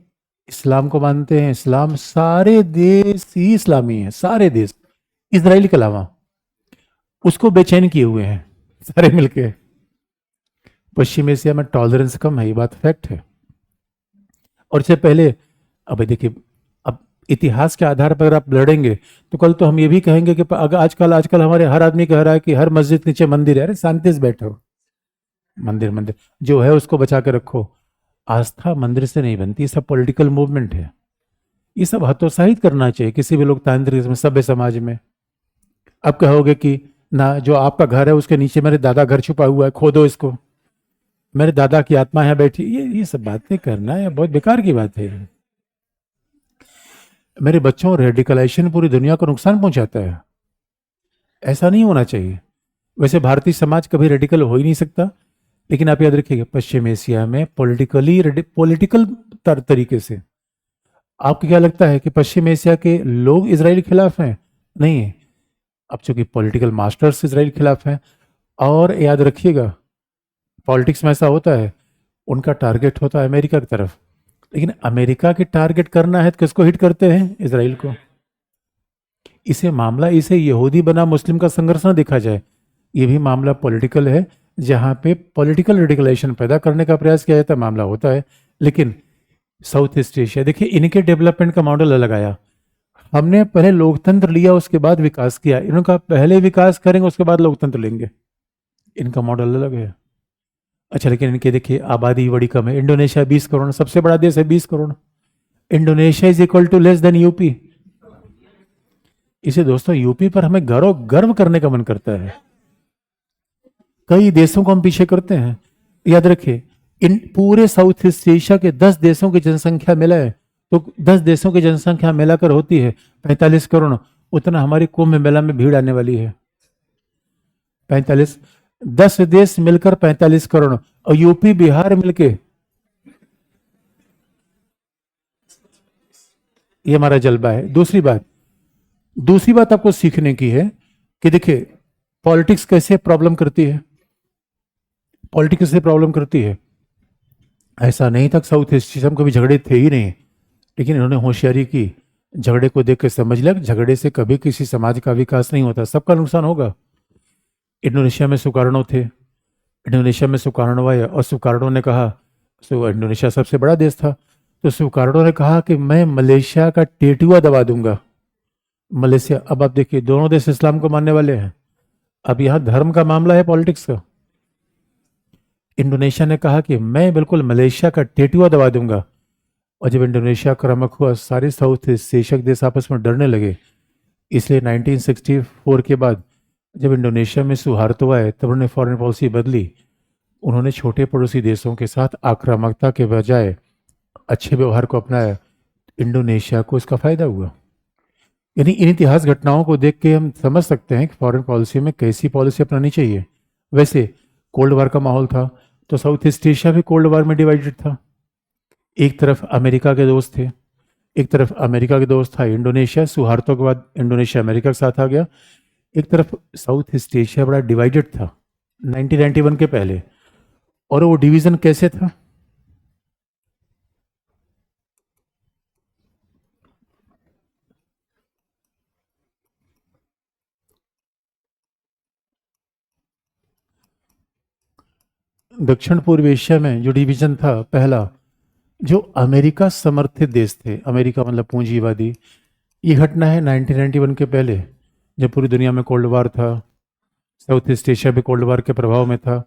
इस्लाम को मानते हैं, इस्लाम, सारे देश ही इस्लामी हैं, सारे देश, इजराइल के अलावा, उसको बेचैन किए हुए हैं सारे मिलके। पश्चिम एशिया में टॉलरेंस कम है, ये बात फैक्ट है। और इससे पहले, अब देखिए, अब इतिहास के आधार पर अगर आप लड़ेंगे तो कल तो हम ये भी कहेंगे कि अगर आजकल हमारे हर आदमी कह रहा है कि हर मस्जिद के नीचे मंदिर है। अरे शांति से बैठो, मंदिर जो है उसको बचा के रखो। आस्था मंदिर से नहीं बनती, ये सब पॉलिटिकल मूवमेंट है। ये सब हतोत्साहित करना चाहिए किसी भी लोकतांत्रिक सभ्य समाज में। अब कहोगे कि ना, जो आपका घर है उसके नीचे मेरे दादा घर छुपा हुआ है, खोदो इसको, मेरे दादा की आत्मा यहाँ बैठी, ये सब बातें करना है बहुत बेकार की बात है। मेरे बच्चों, रेडिकलाइजेशन पूरी दुनिया को नुकसान पहुंचाता है, ऐसा नहीं होना चाहिए। वैसे भारतीय समाज कभी रेडिकल हो ही नहीं सकता, लेकिन आप याद रखिएगा पश्चिम एशिया में पॉलिटिकल तरीके से, आपको क्या लगता है कि पश्चिम एशिया के लोग इजराइल के खिलाफ हैं? नहीं, अब चूंकि पॉलिटिकल मास्टर्स इजराइल के खिलाफ हैं। और याद रखिएगा पॉलिटिक्स में ऐसा होता है, उनका टारगेट होता है अमेरिका की तरफ, लेकिन अमेरिका के टारगेट करना है तो किसको हिट करते हैं? इजराइल को। इसे यहूदी बना मुस्लिम का संघर्ष न देखा जाए, ये भी मामला पॉलिटिकल है, जहां पे पॉलिटिकल रेडिकलाइजेशन पैदा करने का प्रयास किया जाता है, मामला होता है। लेकिन साउथ ईस्ट एशिया देखिए, इनके डेवलपमेंट का मॉडल अलग आया। हमने पहले लोकतंत्र लिया, उसके बाद विकास किया। इनका पहले विकास करेंगे, उसके बाद लोकतंत्र लेंगे, इनका मॉडल अलग है। अच्छा, लेकिन इनके देखिए आबादी बड़ी कम है। इंडोनेशिया 20 करोड़, सबसे बड़ा देश है, 20 crore. Indonesia is equal to less than UP. इसे दोस्तों यूपी पर हमें गर्व करने का मन करता है। कई देशों को हम पीछे करते हैं। याद रखिए, इन पूरे साउथ ईस्ट एशिया के 10 देशों की जनसंख्या मिलाए तो 10 देशों की जनसंख्या मिलाकर होती है 45 करोड़। उतना हमारी कुंभ मेला में भीड़ आने वाली है। 45, 10 देश मिलकर 45 करोड़, और यूपी बिहार मिलके, ये हमारा जलवा है। दूसरी बात आपको सीखने की है कि देखिए पॉलिटिक्स कैसे प्रॉब्लम करती है। पॉलिटिक्स से प्रॉब्लम करती है, ऐसा नहीं था साउथ ईस्ट एशिया में कभी झगड़े थे ही नहीं, लेकिन इन्होंने होशियारी की, झगड़े को देख के समझ लिया झगड़े से कभी किसी समाज का विकास नहीं होता, सबका नुकसान होगा। इंडोनेशिया में सुकार्नो थे, इंडोनेशिया में सुकार्नो आए और सुकार्नो ने कहा, इंडोनेशिया सबसे बड़ा देश था, तो सुकार्नो ने कहा कि मैं मलेशिया का टेटुआ दबा दूंगा। मलेशिया, अब आप देखिए दोनों देश इस्लाम को मानने वाले हैं। अब यहां धर्म का मामला है, पॉलिटिक्स का। इंडोनेशिया ने कहा कि मैं बिल्कुल मलेशिया का टेटुआ दबा दूंगा, और जब इंडोनेशिया आक्रामक हुआ, सारे साउथ एशिया देश आपस में डरने लगे। इसलिए 1964 के बाद जब इंडोनेशिया में सुहार्तो आए, तब उन्होंने फॉरेन पॉलिसी बदली। उन्होंने छोटे पड़ोसी देशों के साथ आक्रामकता के बजाय अच्छे व्यवहार को अपनाया। इंडोनेशिया को इसका फायदा हुआ। यानी इन इतिहास घटनाओं को देख के हम समझ सकते हैं कि फॉरेन पॉलिसी में कैसी पॉलिसी अपनानी चाहिए। वैसे कोल्ड वार का माहौल था, तो साउथ ईस्ट एशिया भी कोल्ड वार में डिवाइडेड था। एक तरफ अमेरिका के दोस्त थे, एक तरफ अमेरिका के दोस्त था इंडोनेशिया, सुहार्तो के बाद इंडोनेशिया अमेरिका के साथ आ गया। एक तरफ साउथ ईस्ट एशिया बड़ा डिवाइडेड था 1991 के पहले। और वो डिवीजन कैसे था? दक्षिण पूर्व एशिया में जो डिवीजन था पहला, जो अमेरिका समर्थित देश थे, अमेरिका मतलब पूंजीवादी, ये घटना है 1991 के पहले, जब पूरी दुनिया में कोल्ड वार था, साउथ ईस्ट एशिया भी कोल्ड वार के प्रभाव में था।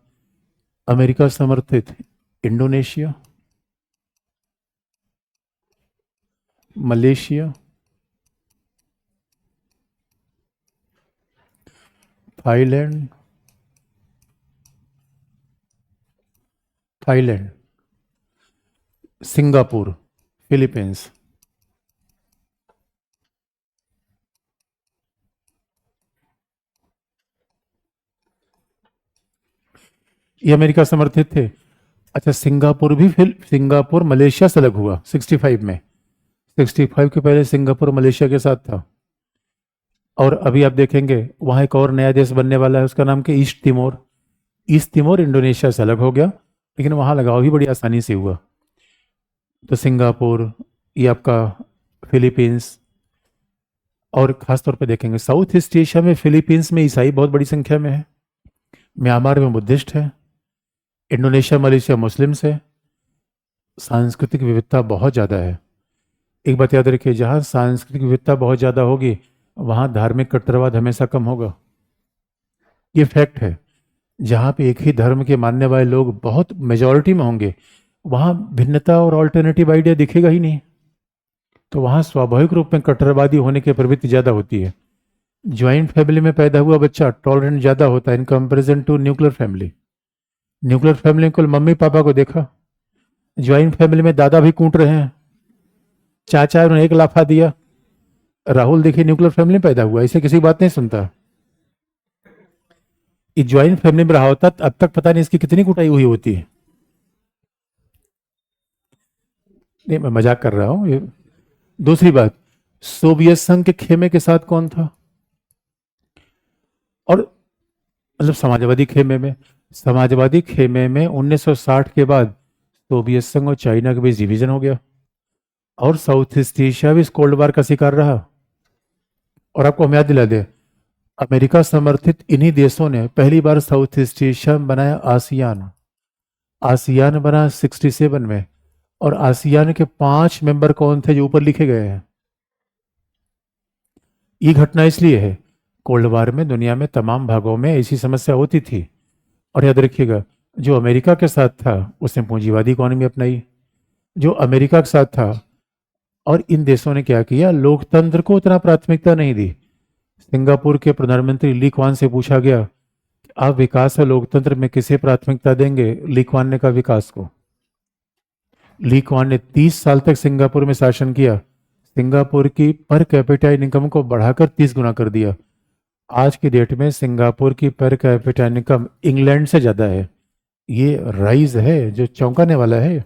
अमेरिका समर्थित Indonesia, Malaysia, Thailand, Singapore, Philippines. ये अमेरिका समर्थित थे। अच्छा, सिंगापुर भी, फिर सिंगापुर मलेशिया से अलग हुआ 65 में। 65 के पहले सिंगापुर मलेशिया के साथ था। और अभी आप देखेंगे वहाँ एक और नया देश बनने वाला है, उसका नाम क्या? East Timor. East Timor Indonesia से अलग हो गया, लेकिन वहाँ लगाव भी बड़ी आसानी से हुआ। तो सिंगापुर, ये आपका फिलीपींस, और ख़ास तौर पे देखेंगे साउथ ईस्ट एशिया में फिलीपींस में ईसाई बहुत बड़ी संख्या में है, म्यांमार में बुद्धिस्ट है, इंडोनेशिया मलेशिया मुस्लिम्स है। सांस्कृतिक विविधता बहुत ज़्यादा है। एक बात याद रखिए, जहाँ सांस्कृतिक विविधता बहुत ज़्यादा होगी वहाँ धार्मिक कट्टरवाद हमेशा कम होगा। ये फैक्ट है। जहाँ पे एक ही धर्म के मानने वाले लोग बहुत मेजॉरिटी में होंगे, वहाँ भिन्नता और ऑल्टरनेटिव आइडिया दिखेगा ही नहीं। तो वहाँ स्वाभाविक रूप में कट्टरवादी होने की प्रवृत्ति ज़्यादा होती है। ज्वाइंट फैमिली में पैदा हुआ बच्चा टॉलरेंट ज़्यादा होता है in comparison to nuclear family. Nuclear family में कुल मम्मी पापा को देखा, ज्वाइंट फैमिली में दादा भी कूट रहे हैं, चाचा उन्होंने एक लाफा दिया। राहुल देखिए न्यूक्लियर फैमिली में पैदा हुआ, इसे किसी की बात नहीं सुनता। ये ज्वाइंट फैमिली में रहा होता अब तक पता नहीं इसकी कितनी कुटाई हुई होती है। नहीं, मैं मजाक कर रहा हूं। ये दूसरी बात, सोवियत संघ के खेमे के साथ कौन था? और मतलब समाजवादी खेमे में 1960 के बाद सोवियत संघ और चाइना के बीच डिवीजन हो गया, और साउथ ईस्ट एशिया भी इस कोल्ड वार का शिकार रहा। और आपको हम याद दिला दें, अमेरिका समर्थित इन्हीं देशों ने पहली बार साउथ ईस्ट एशिया में बनाया आसियान। आसियान बना 67 में, और आसियान के 5 मेंबर कौन थे जो ऊपर लिखे गए हैं? ये घटना इसलिए है, कोल्ड वार में दुनिया में तमाम भागों में ऐसी समस्या होती थी। और याद रखिएगा, जो अमेरिका के साथ था उसने पूंजीवादी इकोनॉमी अपनाई, जो अमेरिका के साथ था। और इन देशों ने क्या किया? लोकतंत्र को उतना प्राथमिकता नहीं दी। सिंगापुर के प्रधानमंत्री ली क्वान से पूछा गया, आप विकास और लोकतंत्र में किसे प्राथमिकता देंगे? ली क्वान ने कहा विकास को। ली क्वान ने 30 साल तक सिंगापुर में शासन किया, सिंगापुर की पर कैपिटा इनकम को बढ़ाकर 30 गुना कर दिया। आज की डेट में सिंगापुर की पर कैपिटा इनकम इंग्लैंड से ज्यादा है। ये राइज है जो चौंकाने वाला है।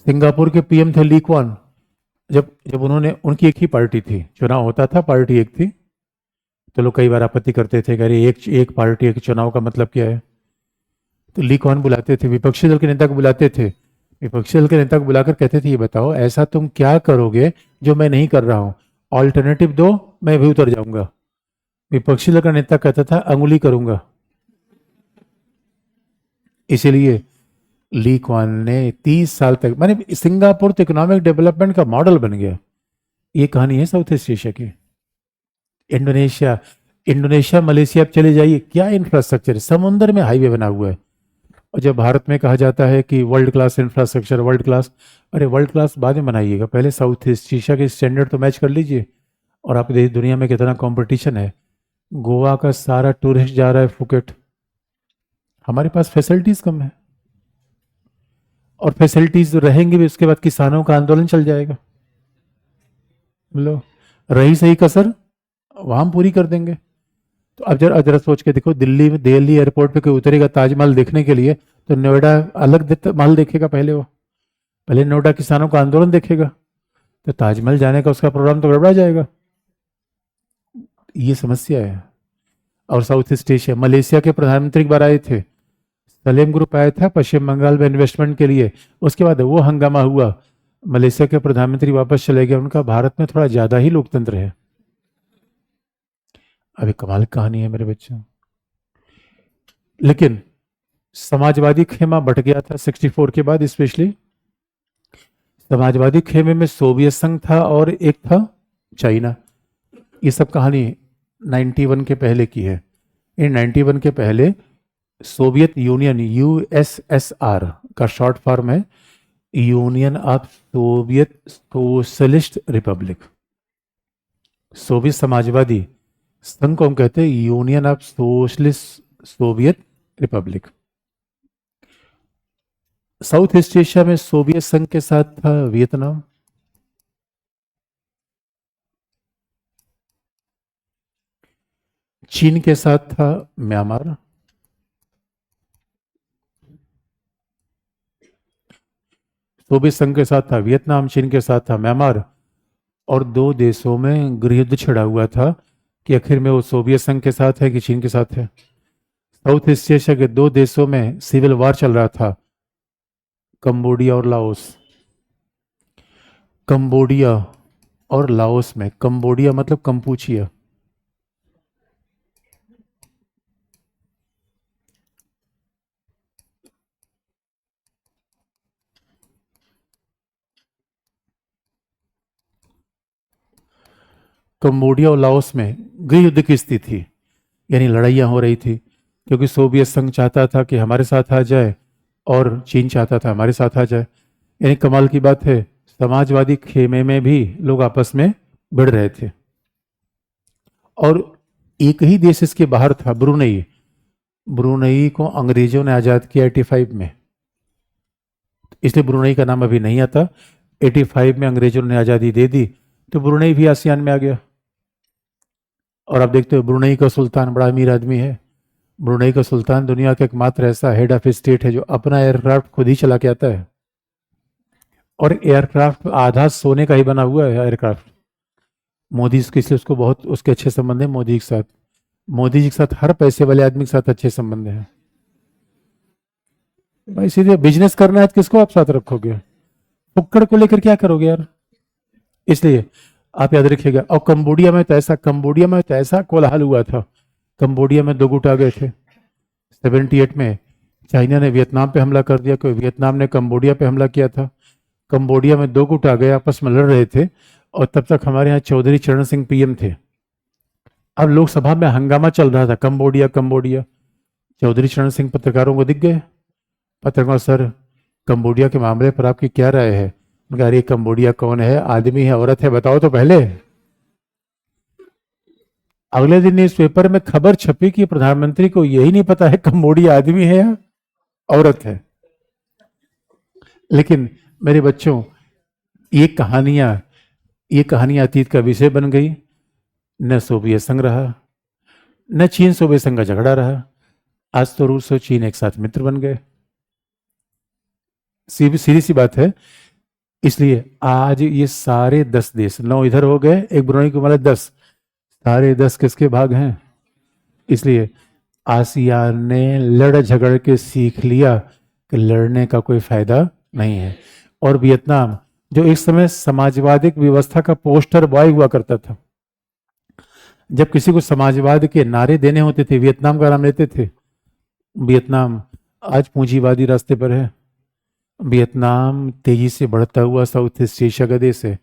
सिंगापुर के पीएम थे ली क्वान। जब जब उन्होंने, उनकी एक ही पार्टी थी, चुनाव होता था, पार्टी एक थी। तो लोग कई बार आपत्ति करते थे कि अरे एक पार्टी एक चुनाव का मतलब क्या है? तो ली क्वान बुलाते थे, विपक्षी दल के नेता को बुलाते थे, विपक्षी दल के नेता को बुलाकर कहते थे ये बताओ ऐसा तुम क्या करोगे जो मैं नहीं कर रहा हूं, ऑल्टरनेटिव दो, मैं भी उतर जाऊंगा। विपक्षी दल का नेता कहता था अंगुली करूंगा। इसीलिए ली क्वान ने 30 साल तक, माने सिंगापुर तो इकोनॉमिक डेवलपमेंट का मॉडल बन गया। ये कहानी है साउथ ईस्ट एशिया की। इंडोनेशिया, मलेशिया आप चले जाइए, क्या इंफ्रास्ट्रक्चर है, समुद्र में हाईवे बना हुआ है। और जब भारत में कहा जाता है कि world class infrastructure, world class, अरे वर्ल्ड क्लास बाद में बनाइएगा, पहले साउथ ईस्ट एशिया के स्टैंडर्ड तो मैच कर लीजिए। और आप देखिए दुनिया में कितना कंपटीशन है। गोवा का सारा टूरिस्ट जा रहा है फुकेट, हमारे पास फैसिलिटीज कम है। और फैसिलिटीज रहेंगी भी, उसके बाद किसानों का आंदोलन चल जाएगा। लो, रही सही कसर वहां हम पूरी कर देंगे। तो अब जरा जरा सोच के देखो, दिल्ली एयरपोर्ट पे कोई उतरेगा ताजमहल देखने के लिए, तो नोएडा अलग महल देखेगा पहले वो। पहले नोएडा किसानों का आंदोलन देखेगा, तो ताजमहल जाने का उसका प्रोग्राम तो गड़बड़ा जाएगा। ये समस्या है। और साउथ ईस्ट एशिया, मलेशिया के प्रधानमंत्री एक बार आए थे, सलेम ग्रुप आया था पश्चिम बंगाल में इन्वेस्टमेंट के लिए, उसके बाद वो हंगामा हुआ, मलेशिया के प्रधानमंत्री वापस चले गए। उनका भारत में थोड़ा ज्यादा ही लोकतंत्र है। अभी कमाल की कहानी है मेरे बच्चों। लेकिन समाजवादी खेमा बट गया था 64 के बाद। स्पेशली समाजवादी खेमे में सोवियत संघ था और एक था चाइना। ये सब कहानी 91 के पहले की है। इन 91 के पहले सोवियत यूनियन, यूएसएसआर का शॉर्ट फॉर्म है union of Soviet socialist Republic. Soviet Samajwadi संघ को हम कहते हैं union of socialist Soviet Republic. South east Asia में सोवियत संघ के साथ था वियतनाम, चीन के साथ था म्यांमार, सोवियत संघ के साथ था वियतनाम, चीन के साथ था म्यांमार, और दो देशों में गृहयुद्ध छिड़ा हुआ था कि आखिर में वो सोवियत संघ के साथ है कि चीन के साथ है। साउथ ईस्ट एशिया के दो देशों में सिविल वार चल रहा था, कंबोडिया और लाओस। कंबोडिया और लाओस में, कंबोडिया मतलब कंपूचिया, कंबोडिया और लाओस में गृह युद्ध की स्थिति थी, यानी लड़ाइयाँ हो रही थी, क्योंकि सोवियत संघ चाहता था कि हमारे साथ आ जाए और चीन चाहता था हमारे साथ आ जाए। यानी कमाल की बात है, समाजवादी खेमे में भी लोग आपस में भिड़ रहे थे। और एक ही देश इसके बाहर था, ब्रुनई। ब्रुनई को अंग्रेजों ने आज़ाद किया 85 में, इसलिए ब्रुनई का नाम अभी नहीं आता। 85 में अंग्रेजों ने आज़ादी दे दी तो ब्रुनई भी आसियान में आ गया। और आप देखते हो ब्रुनई का सुल्तान बड़ा अमीर आदमी है। ब्रुनई का सुल्तान दुनिया का एकमात्र ऐसा हेड ऑफ स्टेट है जो अपना एयरक्राफ्ट खुद ही चला के आता है। और एयरक्राफ्ट आधा सोने का ही बना हुआ है एयरक्राफ्ट। मोदी इसलिए उसको बहुत उसके अच्छे संबंध है मोदी के साथ। मोदी जी के साथ हर पैसे वाले आदमी के साथ अच्छे संबंध है भाई। सीधे बिजनेस करना है तो किसको आप साथ रखोगे? फुक्कड़ को लेकर क्या करोगे यार? इसलिए आप याद रखिएगा। और कंबोडिया में तो ऐसा कोलाहल हुआ था। कंबोडिया में दो गुट आ गए थे 78 में। चाइना ने वियतनाम पे हमला कर दिया, क्योंकि वियतनाम ने कंबोडिया पे हमला किया था। कंबोडिया में दो गुट आ गए, आपस में लड़ रहे थे। और तब तक हमारे यहाँ चौधरी चरण सिंह पीएम थे। अब लोकसभा में हंगामा चल रहा था, कंबोडिया कंबोडिया। चौधरी चरण सिंह पत्रकारों को दिख गए। पत्रकार, सर कंबोडिया के मामले पर आपकी क्या राय है? उनका, अरे कंबोडिया कौन है, आदमी है औरत है, बताओ तो पहले। अगले दिन न्यूज़पेपर में खबर छपी कि प्रधानमंत्री को यही नहीं पता है कंबोडिया आदमी है या औरत है। लेकिन मेरे बच्चों, ये कहानियां अतीत का विषय बन गई। न सोवियत संघ रहा, न चीन सोवियत संघ का झगड़ा रहा। आज तो रूस और चीन एक साथ मित्र बन गए। सीधी सी बात है। इसलिए आज ये सारे 10 देश, 9 इधर हो गए, एक ब्रुनई को मतलब 10, सारे 10 किसके भाग हैं? इसलिए आसियान ने लड़ झगड़ के सीख लिया कि लड़ने का कोई फायदा नहीं है। और वियतनाम, जो एक समय समाजवादी व्यवस्था का पोस्टर बॉय हुआ करता था, जब किसी को समाजवाद के नारे देने होते थे वियतनाम का नाम लेते थे। वियतनाम आज पूंजीवादी रास्ते पर है। वियतनाम तेजी से बढ़ता हुआ साउथ ईस्ट एशिया का देश है।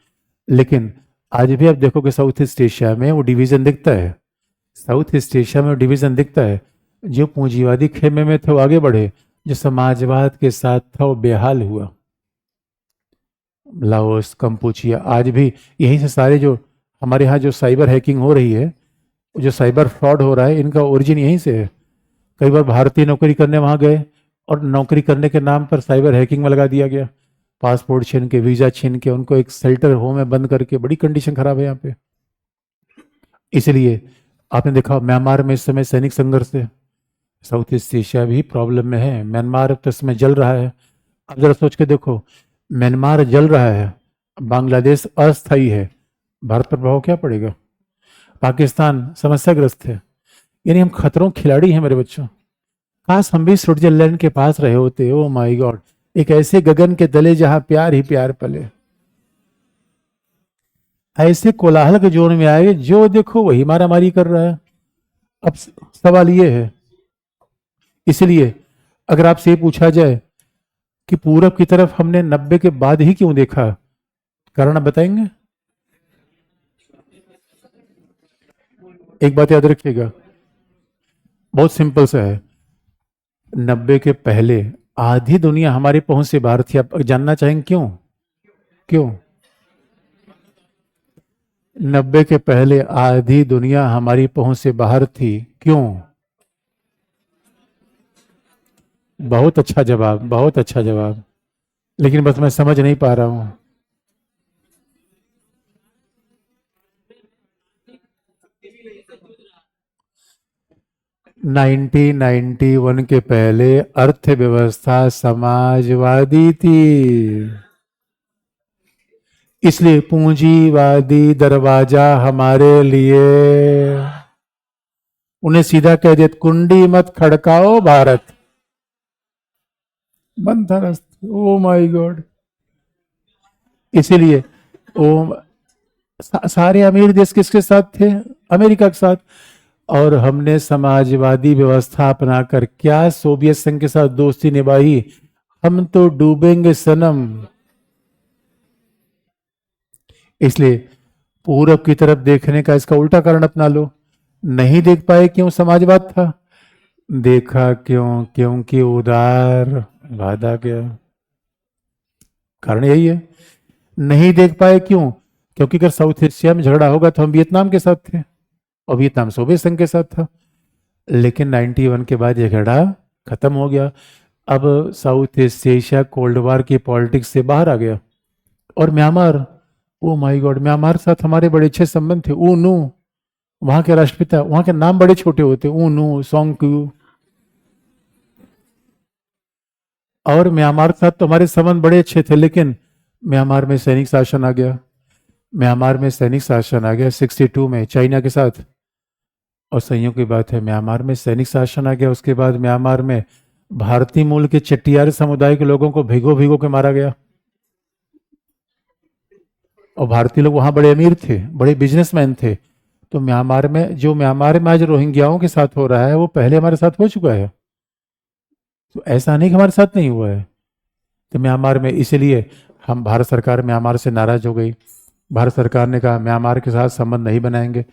लेकिन आज भी आप देखोगे साउथ ईस्ट एशिया में वो डिवीजन दिखता है। साउथ ईस्ट एशिया में वो डिवीजन दिखता है। जो पूंजीवादी खेमे में थे वो आगे बढ़े, जो समाजवाद के साथ था वो बेहाल हुआ। लाओस, कंपूचिया, आज भी यहीं से सारे जो हमारे यहाँ जो साइबर हैकिंग हो रही है, जो साइबर फ्रॉड हो रहा है, इनका ओरिजिन यहीं से है। कई बार भारतीय नौकरी करने वहां गए और नौकरी करने के नाम पर साइबर हैकिंग में लगा दिया गया। पासपोर्ट छीन के, वीजा छीन के, उनको एक शेल्टर होम में बंद करके, बड़ी कंडीशन खराब है यहाँ पे। इसलिए आपने देखा म्यांमार में इस समय सैनिक संघर्ष है। साउथ ईस्ट एशिया भी प्रॉब्लम में है। म्यांमार तो इसमें जल रहा है। अब जरा सोच के देखो, म्यांमार जल रहा है, बांग्लादेश अस्थायी है, भारत पर प्रभाव क्या पड़ेगा? पाकिस्तान समस्याग्रस्त है। यानी हम खतरों के खिलाड़ी हैं मेरे बच्चों। काश हम भी स्विट्जरलैंड के पास रहे होते। ओ माय गॉड, एक ऐसे गगन के तले जहां प्यार ही प्यार पले। ऐसे कोलाहल के जोन में आए, जो देखो वही मारामारी कर रहा है। अब सवाल ये है, इसलिए अगर आपसे ये पूछा जाए कि पूरब की तरफ हमने 90 के बाद ही क्यों देखा, कारण आप बताएंगे? एक बात याद रखिएगा, बहुत सिंपल सा है। 90 के पहले आधी दुनिया हमारी पहुंच से बाहर थी। आप जानना चाहेंगे क्यों? क्यों? 90 के पहले आधी दुनिया हमारी पहुंच से बाहर थी, क्यों? बहुत अच्छा जवाब, बहुत अच्छा जवाब, लेकिन बस मैं समझ नहीं पा रहा हूं। 1991 के पहले अर्थव्यवस्था समाजवादी थी, इसलिए पूंजीवादी दरवाजा हमारे लिए, उन्हें सीधा कह दे, कुंडी मत खड़काओ भारत, बंद था रास्ता। Oh my God. इसीलिए वो सारे अमीर देश किसके साथ थे? अमेरिका के साथ। और हमने समाजवादी व्यवस्था अपनाकर क्या सोवियत संघ के साथ दोस्ती निभाई? हम तो डूबेंगे सनम। इसलिए पूरब की तरफ देखने का इसका उल्टा कारण अपना लो। नहीं देख पाए क्यों समाजवाद था? देखा क्यों? क्योंकि उदार वादा क्या, कारण यही है। नहीं देख पाए क्यों? क्योंकि अगर साउथ एशिया में झगड़ा होगा तो हम वियतनाम के साथ थे, और वियतनाम सोवियत संघ के साथ था। लेकिन 91 के बाद ये झगड़ा खत्म हो गया। अब south east Asia cold war की पॉलिटिक्स से बाहर आ गया। और Myanmar, oh my God, Myanmar के साथ हमारे बड़े अच्छे संबंध थे। ऊ नू, वहां के राष्ट्रपिता, वहां के नाम बड़े छोटे होते, ऊ नू सोंग। और म्यांमार के साथ तो हमारे संबंध बड़े अच्छे थे, लेकिन म्यांमार में सैनिक शासन आ गया। म्यांमार में सैनिक शासन आ गया 62 में चाइना के साथ। और संयोग की बात है, म्यांमार में सैनिक शासन आ गया, उसके बाद म्यांमार में भारतीय मूल के चटियार समुदाय के लोगों को भिगो भिगो के मारा गया। और भारतीय लोग वहां बड़े अमीर थे, बड़े बिजनेसमैन थे। तो म्यांमार में, जो म्यांमार में आज रोहिंग्याओं के साथ हो रहा है, वो पहले हमारे साथ हो चुका है। तो ऐसा नहीं कि हमारे साथ नहीं हुआ है। तो म्यांमार में, इसलिए हम, भारत सरकार म्यांमार से नाराज हो गई। भारत सरकार ने कहा म्यांमार के साथ संबंध नहीं बनाएंगे।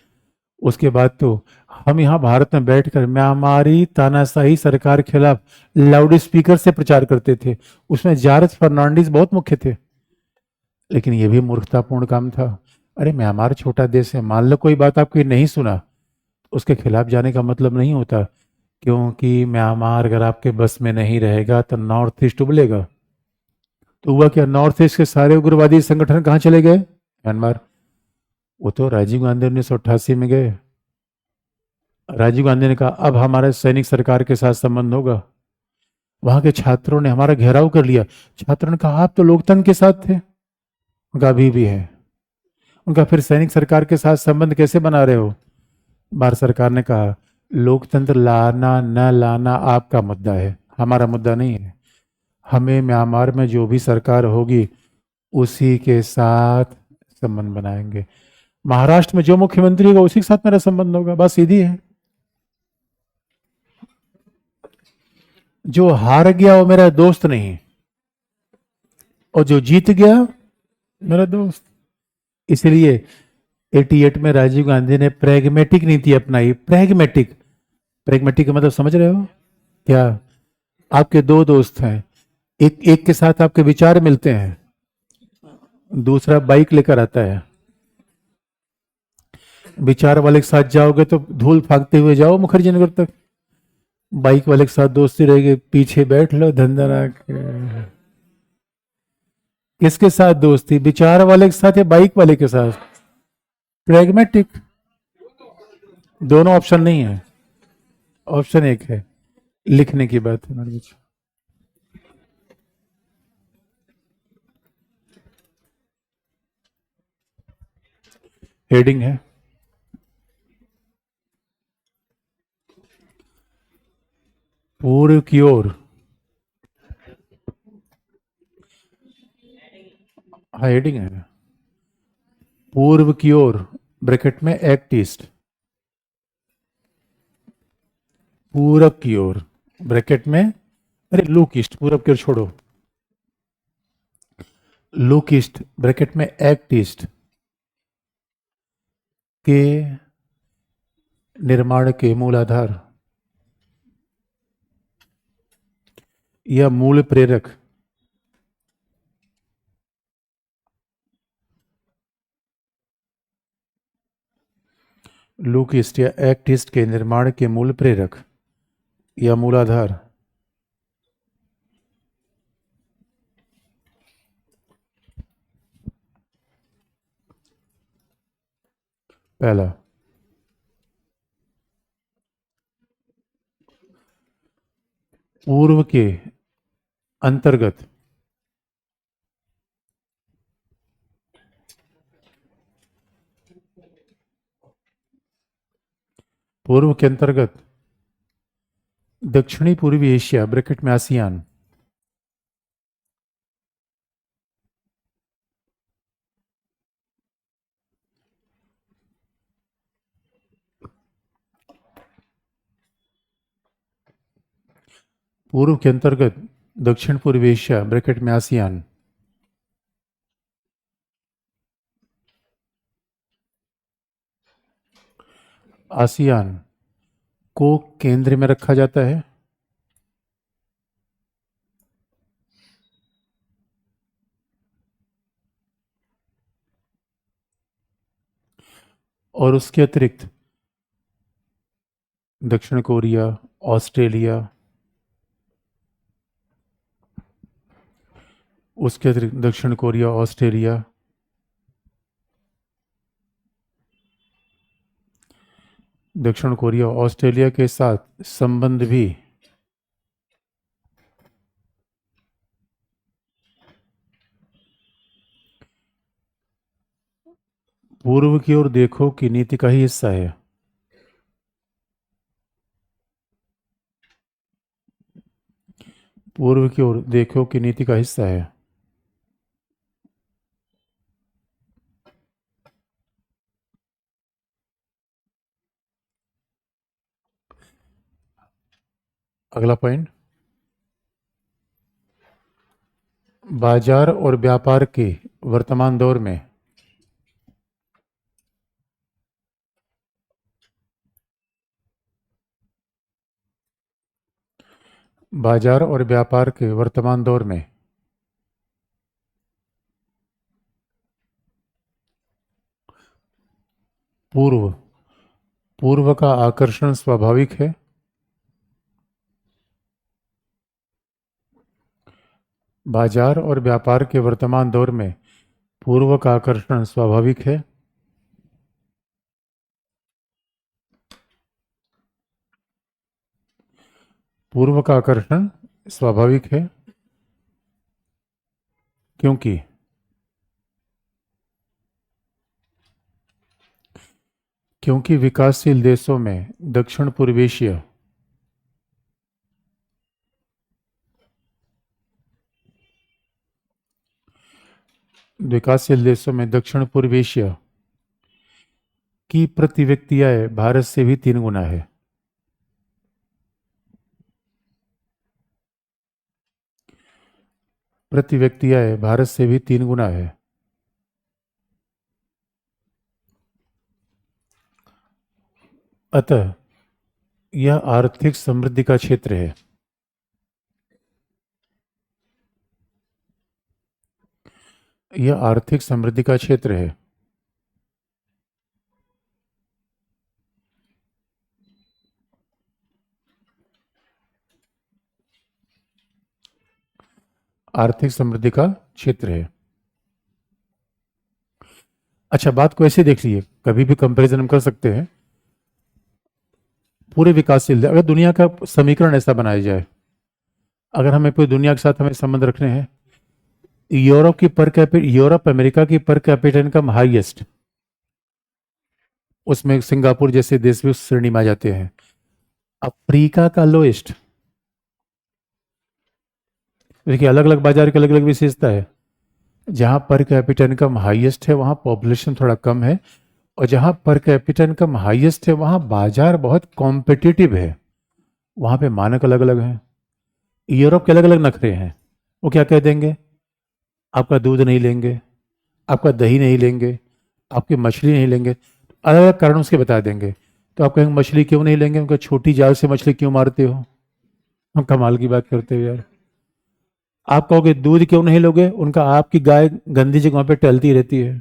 उसके बाद तो हम यहाँ भारत में बैठकर म्यांमारी तानाशाही सरकार के खिलाफ लाउड स्पीकर से प्रचार करते थे। उसमें जॉर्ज फर्नांडिस बहुत मुख्य थे। लेकिन ये भी मूर्खतापूर्ण काम था। अरे म्यांमार छोटा देश है, मान लो कोई बात आपकी नहीं सुना, उसके खिलाफ जाने का मतलब नहीं होता। क्योंकि म्यांमार अगर आपके बस में नहीं रहेगा तो नॉर्थ ईस्ट उबलेगा। तो हुआ क्या, नॉर्थ ईस्ट के सारे उग्रवादी संगठन कहाँ चले गए? म्यांमार। वो तो राजीव गांधी 1988 में गए। राजीव गांधी ने कहा अब हमारे सैनिक सरकार के साथ संबंध होगा। वहां के छात्रों ने हमारा घेराव कर लिया। छात्रों ने कहा आप तो लोकतंत्र के साथ थे। उनका अभी भी है। उनका फिर सैनिक सरकार के साथ संबंध कैसे बना रहे हो? भारत सरकार ने कहा लोकतंत्र लाना न लाना आपका मुद्दा है, हमारा मुद्दा नहीं है। हमें म्यांमार में जो भी सरकार होगी उसी के साथ संबंध बनाएंगे। महाराष्ट्र में जो मुख्यमंत्री होगा उसी के साथ मेरा संबंध होगा, बस सीधी है। जो हार गया वो मेरा दोस्त नहीं, और जो जीत गया मेरा दोस्त। इसलिए 88 में राजीव गांधी ने प्रैग्मेटिक नीति अपनाई। प्रैग्मेटिक, प्रैग्मेटिक का मतलब समझ रहे हो क्या? आपके दो दोस्त हैं, एक एक के साथ आपके विचार मिलते हैं, दूसरा बाइक लेकर आता है। विचार वाले के साथ जाओगे तो धूल फांकते हुए जाओ मुखर्जी नगर तक। बाइक वाले के साथ दोस्ती रहेगी, पीछे बैठ लो धंधरा के। किसके साथ दोस्ती, विचार वाले के साथ या बाइक वाले के साथ? प्रैग्मेटिक। दोनों ऑप्शन नहीं है, ऑप्शन एक है। लिखने की बात है हमारे बीच। हेडिंग है पूर्व की ओर, हाँ हेडिंग है पूर्व की ओर ब्रैकेट में एक्ट ईस्ट, पूरब की ओर ब्रैकेट में, अरे लुक ईस्ट, पूरब की ओर छोड़ो, लुक ईस्ट ब्रैकेट में एक्ट ईस्ट के निर्माण के मूलाधार या मूल प्रेरक लुक ईस्ट या एक्ट ईस्ट के निर्माण के मूल प्रेरक या मूलाधार पहला, पूर्व के अंतर्गत पूर्व के अंतर्गत दक्षिणी पूर्वी एशिया ब्रैकेट में आसियान, पूर्व के अंतर्गत दक्षिण पूर्वी एशिया ब्रैकेट में आसियान, आसियान को केंद्र में रखा जाता है और उसके अतिरिक्त दक्षिण कोरिया, ऑस्ट्रेलिया, उसके अतिरिक्त दक्षिण कोरिया, ऑस्ट्रेलिया, दक्षिण कोरिया, ऑस्ट्रेलिया के साथ संबंध भी पूर्व की ओर देखो की नीति का ही हिस्सा है। पूर्व की ओर देखो की नीति का हिस्सा है। अगला पॉइंट, बाजार और व्यापार के वर्तमान दौर में बाजार और व्यापार के वर्तमान दौर में पूर्व पूर्व का आकर्षण स्वाभाविक है। बाजार और व्यापार के वर्तमान दौर में पूर्व का आकर्षण स्वाभाविक है। पूर्व का आकर्षण स्वाभाविक है क्योंकि विकासशील देशों में दक्षिण पूर्व एशिया की प्रति व्यक्ति आय भारत से भी 3 गुना है। प्रति व्यक्ति आय भारत से भी 3 गुना है। अतः यह आर्थिक समृद्धि का क्षेत्र है। यह आर्थिक समृद्धि का क्षेत्र है। आर्थिक समृद्धि का क्षेत्र है। अच्छा, बात को ऐसे देख लीजिए, कभी भी कंपैरिजन हम कर सकते हैं। पूरे विकासशील, अगर दुनिया का समीकरण ऐसा बनाया जाए, अगर हमें पूरी दुनिया के साथ हमें संबंध रखने हैं, यूरोप अमेरिका की पर कैपिटा इनकम हाईएस्ट, उसमें सिंगापुर जैसे देश भी उस श्रेणी में आ जाते हैं। अफ्रीका का लोएस्ट, देखिए अलग अलग बाजार की अलग अलग विशेषता है। जहां पर कैपिटा इनकम हाईएस्ट है वहां पॉपुलेशन थोड़ा कम है, और जहां पर कैपिटा इनकम हाईएस्ट है वहां बाजार बहुत कॉम्पिटिटिव है, वहां पे मानक अलग अलग हैं। यूरोप के अलग अलग नखरे हैं। वो क्या कह देंगे, आपका दूध नहीं लेंगे, आपका दही नहीं लेंगे, आपकी मछली नहीं लेंगे, अलग अलग कारण उसके बता देंगे। तो आप कहेंगे मछली क्यों नहीं लेंगे, उनका छोटी जाल से मछली क्यों मारते हो, हम कमाल की बात करते हो यार। आप कहोगे दूध क्यों नहीं लोगे, उनका आपकी गाय गंदी जगहों पे टहलती रहती है,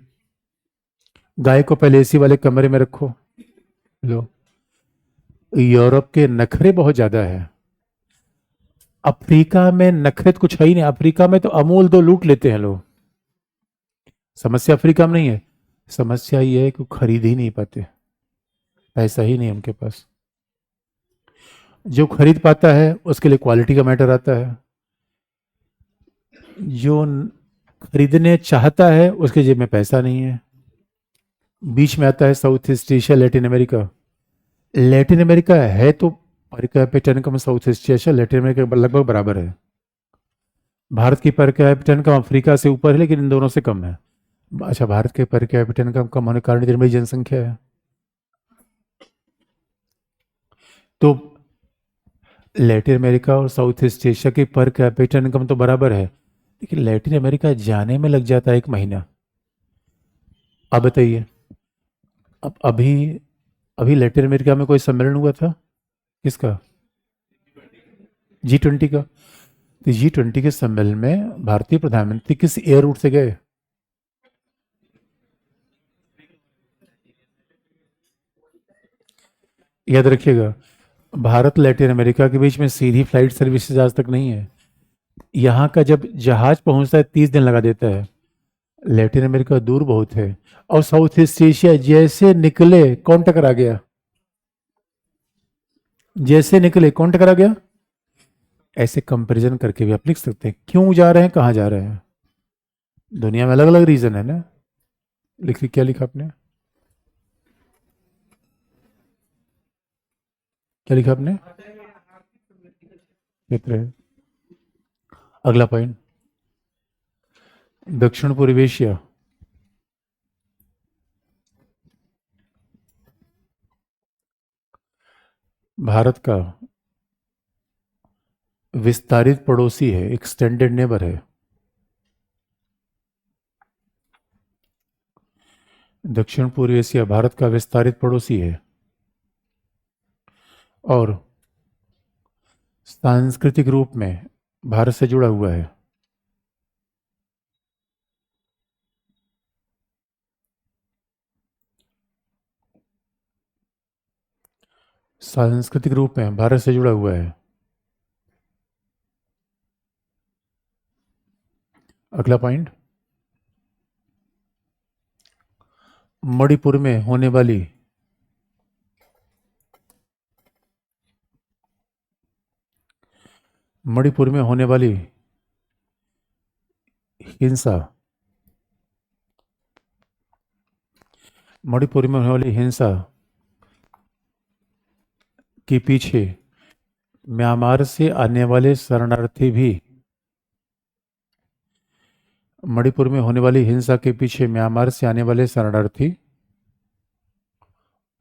गाय को पहले एसी वाले कमरे में रखो। लो, यूरोप के नखरे बहुत ज्यादा है। अफ्रीका में नखरे तो कुछ है ही नहीं, अफ्रीका में तो अमूल दो लूट लेते हैं लोग। समस्या अफ्रीका में नहीं है, समस्या ये है कि वो खरीद ही नहीं पाते, पैसा ही नहीं है उनके पास। जो खरीद पाता है उसके लिए क्वालिटी का मैटर आता है, जो खरीदने चाहता है उसके जेब में पैसा नहीं है। बीच में आता है south east Asia, Latin America. Latin America है तो per capita income south east Asia Latin America के लगभग बराबर है। भारत की पर कैपिटा इनकम अफ्रीका से ऊपर है लेकिन इन दोनों से कम है। अच्छा, भारत के पर कैपिटा इनकम कम होने के कारण इतनी बड़ी जनसंख्या है। तो लैटिन अमेरिका और साउथ ईस्ट एशिया की पर कैपिटा इनकम तो बराबर है, लेकिन लैटिन अमेरिका जाने में लग जाता है 1 महीना। अब बताइए, अब अभी अभी लैटिन अमेरिका में कोई सम्मेलन हुआ था, किसका, G20 का। तो G20 के सम्मेलन में भारतीय प्रधानमंत्री किस एयर रूट से गए, याद रखिएगा। भारत लैटिन अमेरिका के बीच में सीधी फ्लाइट सर्विसेज आज तक नहीं है। यहाँ का जब जहाज पहुंचता है 30 दिन लगा देता है। लैटिन अमेरिका दूर बहुत है, और साउथ ईस्ट एशिया जैसे निकले कौन टकरा गया, जैसे निकले कौन टकरा गया। ऐसे कंपैरिजन करके भी आप लिख सकते हैं क्यों जा रहे हैं, कहाँ जा रहे हैं। दुनिया में अलग अलग रीजन है ना। लिखिए, क्या लिखा आपने, क्या लिखा आपने, क्षेत्र है। अगला पॉइंट, दक्षिण पूर्व एशिया। भारत का विस्तारित पड़ोसी है, एक्सटेंडेड नेबर है। दक्षिण पूर्व एशिया भारत का विस्तारित पड़ोसी है, और सांस्कृतिक रूप में भारत से जुड़ा हुआ है। सांस्कृतिक रूप में भारत से जुड़ा हुआ है। अगला पॉइंट, मणिपुर में होने वाली मणिपुर में होने वाली हिंसा, मणिपुर में होने वाली हिंसा के पीछे म्यांमार से आने वाले शरणार्थी भी, मणिपुर में होने वाली हिंसा के पीछे म्यांमार से आने वाले शरणार्थी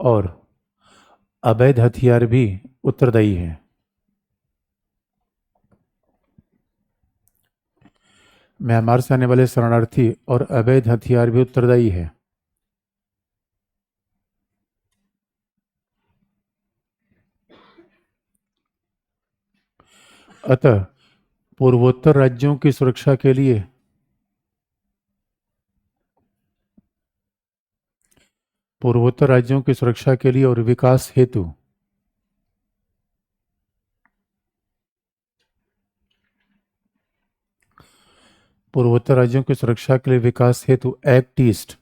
और अवैध हथियार भी उत्तरदायी हैं। म्यांमार से आने वाले शरणार्थी और अवैध हथियार भी उत्तरदायी है। अतः पूर्वोत्तर राज्यों की सुरक्षा के लिए पूर्वोत्तर राज्यों की सुरक्षा के लिए और विकास हेतु पूर्वोत्तर राज्यों की सुरक्षा के लिए विकास हेतु एक्ट ईस्ट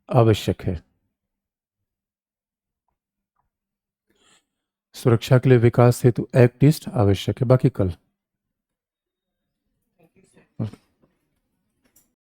आवश्यक है। सुरक्षा के लिए विकास हेतु एक्ट ईस्ट आवश्यक है। बाकी कल